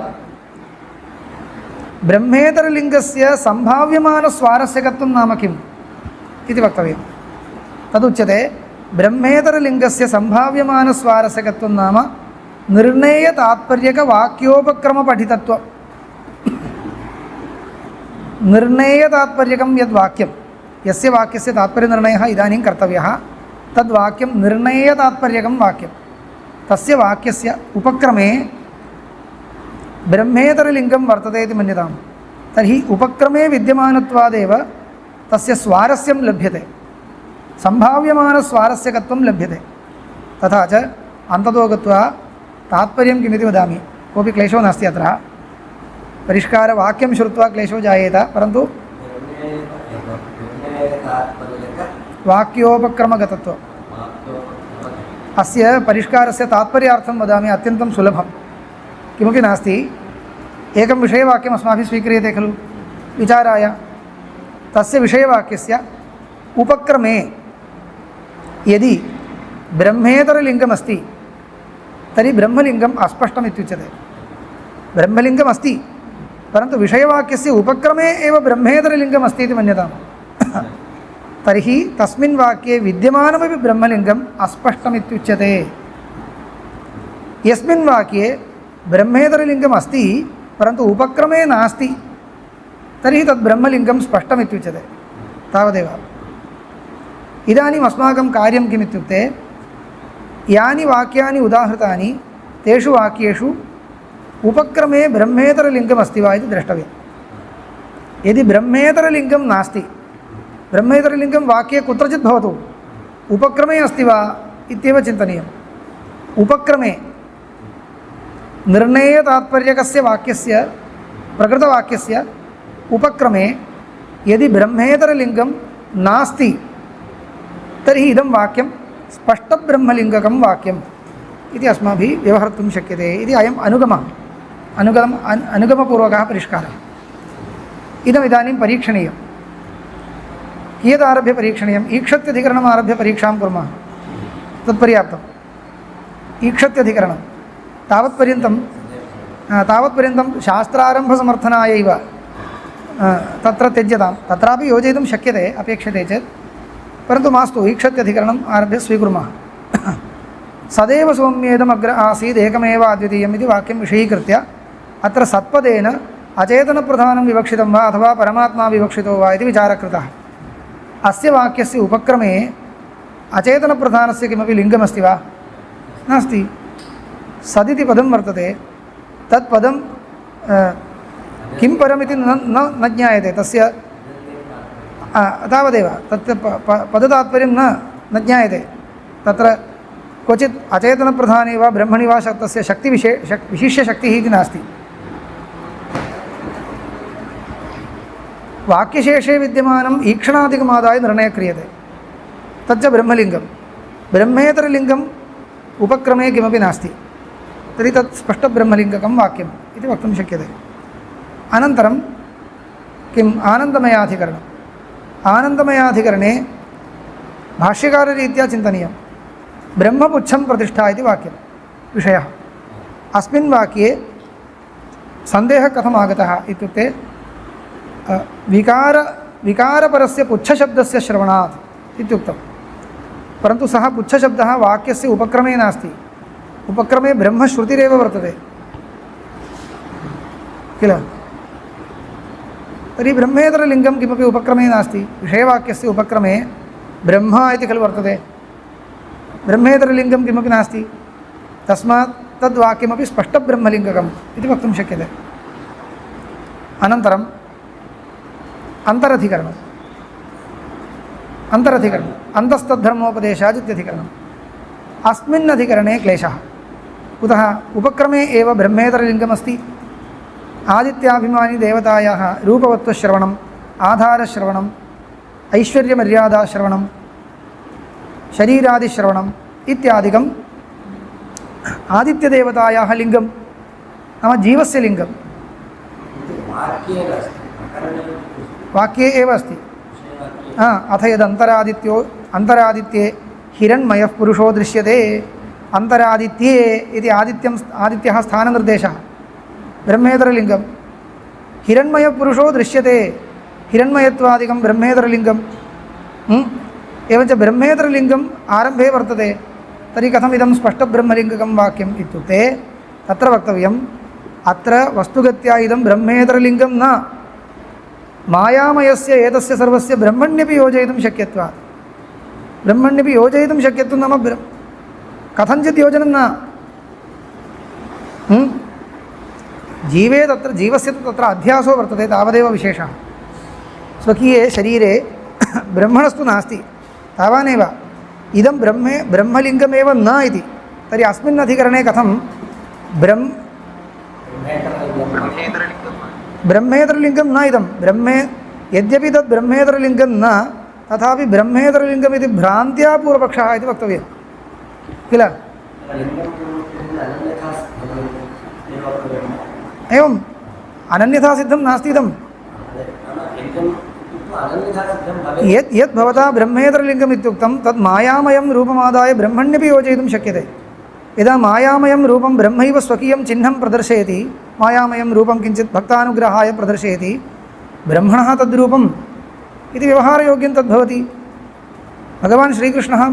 ब्रह्मेतरलिङ्गस्य सम्भाव्यमानस्वारस्यकत्वं नाम किम् इति वक्तव्यं तदुच्यते ब्रह्मेतरलिङ्गस्य सम्भाव्यमानस्वारस्यकत्वं नाम निर्णेयतात्पर्यकवाक्योपक्रमपठितत्वं निर्णेयतात्पर्यकं यद्वाक्यं यस्य वाक्यस्य तात्पर्यनिर्णयः इदानीं कर्तव्यः तद्वाक्यं निर्णेयतात्पर्यकं वाक्यं तस्य वाक्यस्य उपक्रमे ब्रह्मेतरलिङ्गं वर्तते इति मन्यतां तर्हि उपक्रमे विद्यमानत्वादेव तस्य स्वारस्यं लभ्यते सम्भाव्यमानस्वारस्यकत्वं लभ्यते तथा च अन्ततो गत्वा तात्पर्यं किमिति वदामि कोऽपि क्लेशो नास्ति अत्र परिष्कारवाक्यं श्रुत्वा क्लेशो जायेत परन्तु वाक्योपक्रमगतत्वम् अस्य परिष्कारस्य तात्पर्यार्थं वदामि अत्यन्तं सुलभं किमपि नास्ति एकं विषयवाक्यम् अस्माभिः स्वीक्रियते खलु विचाराय तस्य विषयवाक्यस्य उपक्रमे यदि ब्रह्मेतरलिङ्गमस्ति तर्हि ब्रह्मलिङ्गम् अस्पष्टम् इत्युच्यते ब्रह्मलिङ्गम् अस्ति परन्तु विषयवाक्यस्य उपक्रमे एव ब्रह्मेतरलिङ्गम् अस्ति इति मन्यताम् तर्हि तस्मिन् वाक्ये विद्यमानमपि ब्रह्मलिङ्गम् अस्पष्टम् इत्युच्यते यस्मिन् वाक्ये ब्रह्मेतरलिङ्गम् अस्ति परन्तु उपक्रमे नास्ति तर्हि तद् ब्रह्मलिङ्गं स्पष्टम् इत्युच्यते तावदेव इदानीम् अस्माकं कार्यं किम् इत्युक्ते यानि वाक्यानि उदाहृतानि तेषु वाक्येषु उपक्रमे ब्रह्मेतरलिङ्गम् अस्ति वा इति द्रष्टव्यं यदि ब्रह्मेतरलिङ्गं नास्ति ब्रह्मेतरलिङ्गं वाक्ये कुत्रचित् भवतु उपक्रमे अस्ति वा इत्येव चिन्तनीयम् उपक्रमे निर्णेयतात्पर्यकस्य वाक्यस्य प्रकृतवाक्यस्य उपक्रमे यदि ब्रह्मेतरलिङ्गं नास्ति तर्हि इदं वाक्यं स्पष्टब्रह्मलिङ्गकं वाक्यम् इति अस्माभिः व्यवहर्तुं शक्यते इति अयम् अनुगमपूर्वकः परिष्कारः इदमिदानीं परीक्षणीयं कियदारभ्य परीक्षणीयम् ईक्षत्यधिकरणमारभ्य परीक्षां कुर्मः तत्पर्याप्तम् ईक्षत्यधिकरणं तावत्पर्यन्तं शास्त्रारम्भसमर्थनायैव तत्र त्यज्यतां तत्रापि योजयितुं शक्यते अपेक्षते चेत् परन्तु मास्तु ईक्षत्यधिकरणम् आरभ्य स्वीकुर्मः सदैव सौम्येदमग्र आसीत् एकमेव अद्वितीयम् इति वाक्यं विषयीकृत्य अत्र सत्पदेन अचेतनप्रधानं विवक्षितं वा अथवा परमात्मा विवक्षितो वा इति विचारः कृतः अस्य वाक्यस्य उपक्रमे अचेतनप्रधानस्य किमपि लिङ्गमस्ति वा नास्ति सदिति पदं वर्तते तत् पदं किं परमिति न ज्ञायते तस्य तावदेव तत् पदतात्पर्यं न ज्ञायते तत्र क्वचित् अचेतनप्रधाने वा ब्रह्मणि वा तस्य विशिष्यशक्तिः इति नास्ति वाक्यशेषे विद्यमानम् ईक्षणादिकमादाय निर्णयः क्रियते तच्च ब्रह्मलिङ्गं ब्रह्मेतरलिङ्गम् उपक्रमे किमपि नास्ति तर्हि तत् स्पष्टब्रह्मलिङ्गकं वाक्यम् इति वक्तुं शक्यते अनन्तरं किम् आनन्दमयाधिकरणम् आनन्दमयाधिकरणे भाष्यकाररीत्या चिन्तनीयं ब्रह्मपुच्छं प्रतिष्ठा इति वाक्यं विषयः अस्मिन् वाक्ये सन्देहः कथम् आगतः इत्युक्ते विकारपरस्य पुच्छशब्दस्य श्रवणात् इत्युक्तं परन्तु सः पुच्छशब्दः वाक्यस्य उपक्रमे नास्ति उपक्रमे ब्रह्मश्रुतिरेव वर्तते किल तर्हि ब्रह्मेतरलिङ्गं किमपि उपक्रमे नास्ति विषयवाक्यस्य उपक्रमे ब्रह्म इति खलु वर्तते ब्रह्मेतरलिङ्गं किमपि नास्ति तस्मात् तद्वाक्यमपि स्पष्टब्रह्मलिङ्गकम् इति वक्तुं शक्यते अनन्तरम् अन्तरधिकरणम् अन्तस्तद्धर्मोपदेशादित्यधिकरणम् अस्मिन् अधिकरणे क्लेशः कुतः उपक्रमे एव ब्रह्मेतरलिङ्गमस्ति आदित्याभिमानी देवतायाः रूपवत्वश्रवणम् आधारश्रवणम् ऐश्वर्यमर्यादाश्रवणं शरीरादिश्रवणम् इत्यादिकम् आदित्यदेवतायाः लिङ्गं नाम जीवस्य लिङ्गं वाक्ये एव अस्ति अथ यदन्तरादित्ये हिरण्मयः पुरुषो दृश्यते अन्तरादित्ये इति आदित्यः स्थाननिर्देशः ब्रह्मेतरलिङ्गं हिरण्मयः पुरुषो दृश्यते हिरण्मयत्वादिकं ब्रह्मेतरलिङ्गम् एवञ्च ब्रह्मेतरलिङ्गम् आरम्भे वर्तते तर्हि कथमिदं स्पष्टब्रह्मलिङ्गकं वाक्यम् इत्युक्ते तत्र वक्तव्यम् अत्र वस्तुगत्या इदं ब्रह्मेतरलिङ्गं न मायामयस्य एतस्य सर्वस्य ब्रह्मण्यपि योजयितुं शक्यत्वात् ब्रह्मण्यपि योजयितुं शक्यत्वं नाम कथञ्चित् योजनं न जीवे तत्र जीवस्य तत्र अध्यासो वर्तते तावदेव विशेषः स्वकीये शरीरे ब्रह्मणस्तु नास्ति तावानेव इदं ब्रह्मलिङ्गमेव न इति तर्हि अस्मिन् अधिकरणे कथं ब्रह्मेतरलिङ्गं न इदं यद्यपि तद् ब्रह्मेतरलिङ्गं न तथापि ब्रह्मेतरलिङ्गमिति भ्रान्त्या पूर्वपक्षः इति वक्तव्यं किल एवम् अनन्यथा सिद्धं नास्ति इदं यद् भवता ब्रह्मेतरलिङ्गम् इत्युक्तं तद् मायामयं रूपमादाय ब्रह्मण्यपि योजयितुं शक्यते यदा मायामयं रूपं ब्रह्मैव स्वकीयं चिह्नं प्रदर्शयति मायामयं रूपं किञ्चित् भक्तानुग्रहाय प्रदर्शयति ब्रह्मणः तद्रूपम् इति व्यवहारयोग्यं तद्भवति भगवान् श्रीकृष्णः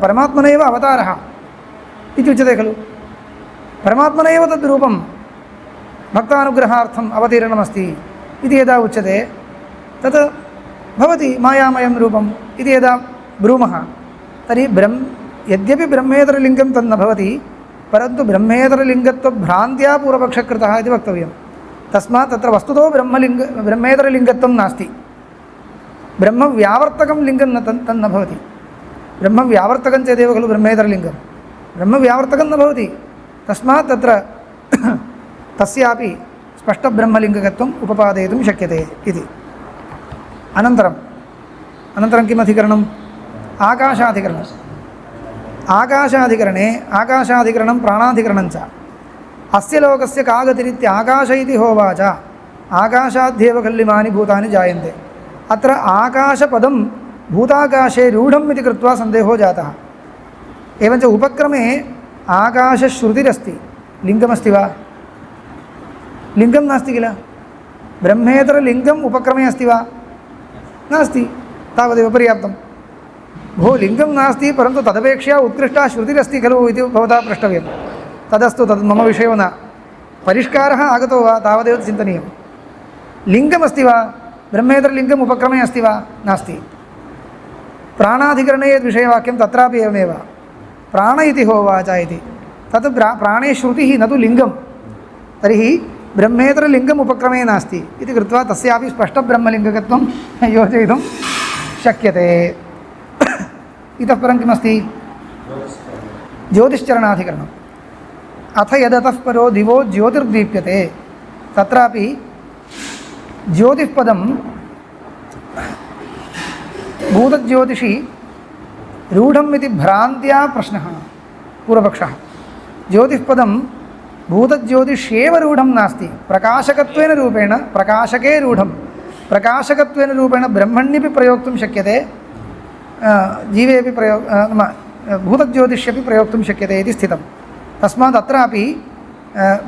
परमात्मनैव अवतारः इति उच्यते खलु परमात्मनैव तद्रूपं भक्तानुग्रहार्थम् अवतीर्णमस्ति इति यदा उच्यते तत् भवति मायामयं रूपम् इति यदा ब्रूमः तर्हि यद्यपि ब्रह्मेतरलिङ्गं तन्न भवति परन्तु ब्रह्मेतरलिङ्गत्वभ्रान्त्या पूर्वपक्षकृतः इति वक्तव्यं तस्मात् तत्र वस्तुतो ब्रह्मेतरलिङ्गत्वं नास्ति ब्रह्मव्यावर्तकं लिङ्गं तन्न भवति ब्रह्मव्यावर्तकं चेदेव खलु ब्रह्मेतरलिङ्गं ब्रह्मव्यावर्तकं न भवति तस्मात् तत्र तस्यापि स्पष्टब्रह्मलिङ्गकत्वम् उपपादयितुं शक्यते इति अनन्तरं किम् अधिकरणम् आकाशाधिकरणे आकाशाधिकरणं प्राणाधिकरणं च अस्य लोकस्य का गतिरित्य आकाश इति होवाच आकाशाद्येव खल्लिमानि भूतानि जायन्ते अत्र आकाशपदं भूताकाशे रूढम् इति कृत्वा सन्देहो जातः एवञ्च उपक्रमे आकाशश्रुतिरस्ति लिङ्गमस्ति वा लिङ्गं नास्ति किल ब्रह्मेतरलिङ्गम् उपक्रमे अस्ति वा नास्ति तावदेव पर्याप्तं भो लिङ्गं नास्ति परन्तु तदपेक्षया उत्कृष्टा श्रुतिरस्ति खलु इति भवता प्रष्टव्यं तदस्तु तद् मम विषयो न परिष्कारः आगतो वा तावदेव चिन्तनीयं लिङ्गमस्ति वा ब्रह्मेतरलिङ्गम् उपक्रमे अस्ति वा नास्ति प्राणाधिकरणे यद् विषयवाक्यं तत्रापि एवमेव प्राण इति होवाच इति तत् प्राणे श्रुतिः न तु लिङ्गं तर्हि ब्रह्मेतरलिङ्गम् उपक्रमे नास्ति इति कृत्वा तस्यापि स्पष्टब्रह्मलिङ्गकत्वं योजयितुं शक्यते इतः परं किमस्ति ज्योतिश्चरणाधिकरणम् अथ यदतः परो दिवो ज्योतिर्दीप्यते तत्रापि ज्योतिःपदं भूतज्योतिषी रूढम् इति भ्रान्त्या प्रश्नः पूर्वपक्षः ज्योतिःपदं भूतज्योतिष्येव रूढं नास्ति प्रकाशकत्वेन रूपेण प्रकाशके रूढं प्रकाशकत्वेन रूपेण ब्रह्मण्यपि प्रयोक्तुं शक्यते जीवेपि नाम भूतज्योतिष्यपि प्रयोक्तुं शक्यते इति स्थितं। तस्मात् अत्रापि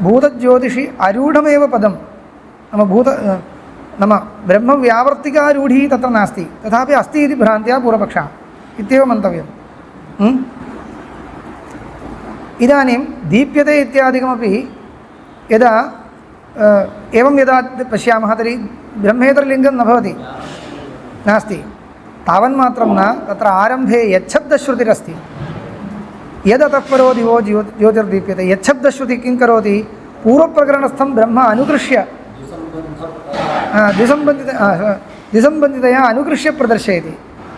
भूतज्योतिषि आरूढमेव पदं नाम ब्रह्मव्यावर्तिकारूढी तत्र नास्ति, तथापि अस्ति इति भ्रान्त्या पूर्वपक्षः इत्येव मन्तव्यम्। इदानीं दीप्यते इत्यादिकमपि यदा एवं यदा पश्यामः तर्हि ब्रह्मेतरलिङ्गं न भवति, नास्ति। तावन्मात्रं न, तत्र आरम्भे यच्छब्दश्रुतिरस्ति। यदतः परो दिवो ज्योतिर्दीप्यते, यच्छब्दश्रुतिः किं करोति? पूर्वप्रकरणस्थं ब्रह्म अनुकृष्य द्विसम्बन्धितया अनुकृष्य प्रदर्शयति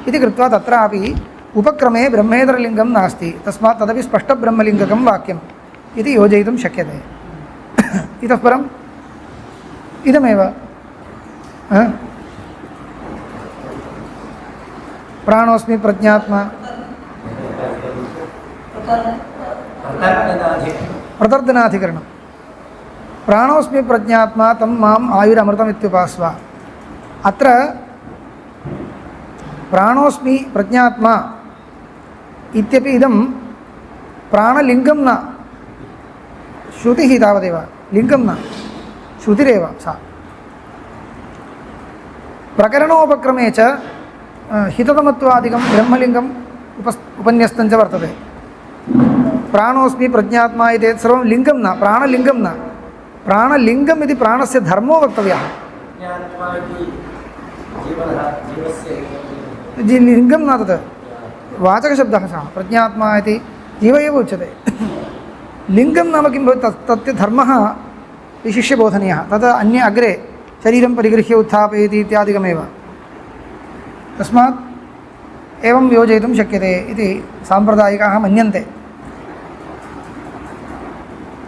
इति कृत्वा तत्रापि उपक्रमे ब्रह्मेतरलिङ्गं नास्ति। तस्मात् तदपि स्पष्टब्रह्मलिङ्गकं वाक्यम् इति योजयितुं शक्यते। इतः परम् इदमेव प्राणोऽस्मि प्रज्ञात्मा प्रतर्दनाधिकरणं। प्राणोऽस्मि प्रज्ञात्मा तं माम् आयुरमृतमित्युपास्व। अत्र प्राणोऽस्मि प्रज्ञात्मा इत्यपि इदं प्राणलिङ्गं न, श्रुतिः तावदेव, लिङ्गं न, श्रुतिरेव सा। प्रकरणोपक्रमे च हिततमत्वादिकं ब्रह्मलिङ्गम् उपन्यस्तं च वर्तते। प्राणोऽस्मि प्रज्ञात्मा इति सर्वं लिङ्गं न, प्राणलिङ्गं न। प्राणलिङ्गम् इति प्राणस्य धर्मो वक्तव्यः। लिङ्गं न तत्, वाचकशब्दः सः। प्रज्ञात्मा इति जीव एव उच्यते। लिङ्गं नाम किं भवति? तस्य धर्मः विशिष्य बोधनीयः। तद् अन्ये अग्रे शरीरं परिगृह्य उत्थापयति इत्यादिकमेव। तस्मात् एवं योजयितुं शक्यते इति साम्प्रदायिकाः मन्यन्ते।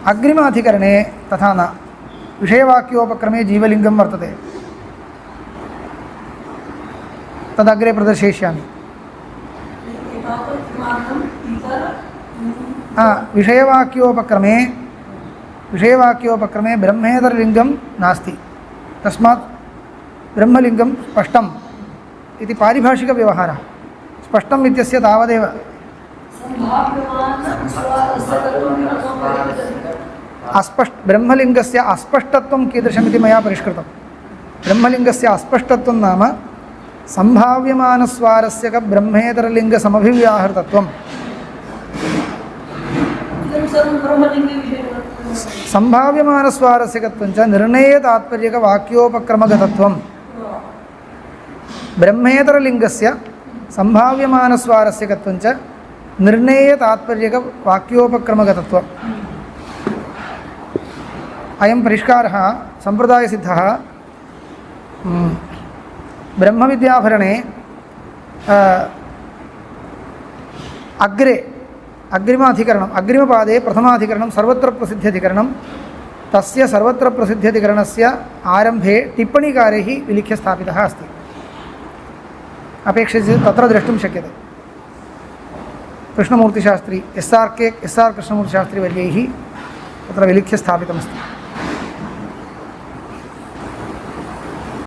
अग्रिमाधिकरणे तथा न, विषयवाक्योपक्रमे जीवलिङ्गं वर्तते, तदग्रे प्रदर्शयिष्यामि। विषयवाक्योपक्रमे ब्रह्मेतरलिङ्गं नास्ति। तस्मात् ब्रह्मलिङ्गं स्पष्टम् इति पारिभाषिकव्यवहारः। स्पष्टम् इत्यस्य तावदेव। ब्रह्मलिङ्गस्य अस्पष्टत्वं कीदृशमिति मया परिष्कृतं। ब्रह्मलिङ्गस्य अस्पष्टत्वं नाम सम्भाव्यमानस्वारस्य ब्रह्मेतरलिङ्गसमभिव्याहृतत्वम्। सम्भाव्यमानस्वारस्यकत्वञ्च निर्णयतात्पर्यकवाक्योपक्रमगतत्वम्। ब्रह्मेतरलिङ्गस्य सम्भाव्यमानस्वारस्यकत्वञ्च निर्णयतात्पर्यकवाक्योपक्रमगतत्वम्। अयं परिष्कारः सम्प्रदायसिद्धः। ब्रह्मविद्याभरणे अग्रिमपादे प्रथमाधिकरणं सर्वत्र प्रसिद्ध्यधिकरणं। तस्य सर्वत्र प्रसिद्ध्यधिकरणस्य आरम्भे टिप्पणीकारैः विलिख्य स्थापितः अस्ति। अपेक्षिते तत्र द्रष्टुं शक्यते। कृष्णमूर्तिशास्त्री एस् आर् कृष्णमूर्तिशास्त्रीवर्यैः तत्र विलिख्य स्थापितमस्ति।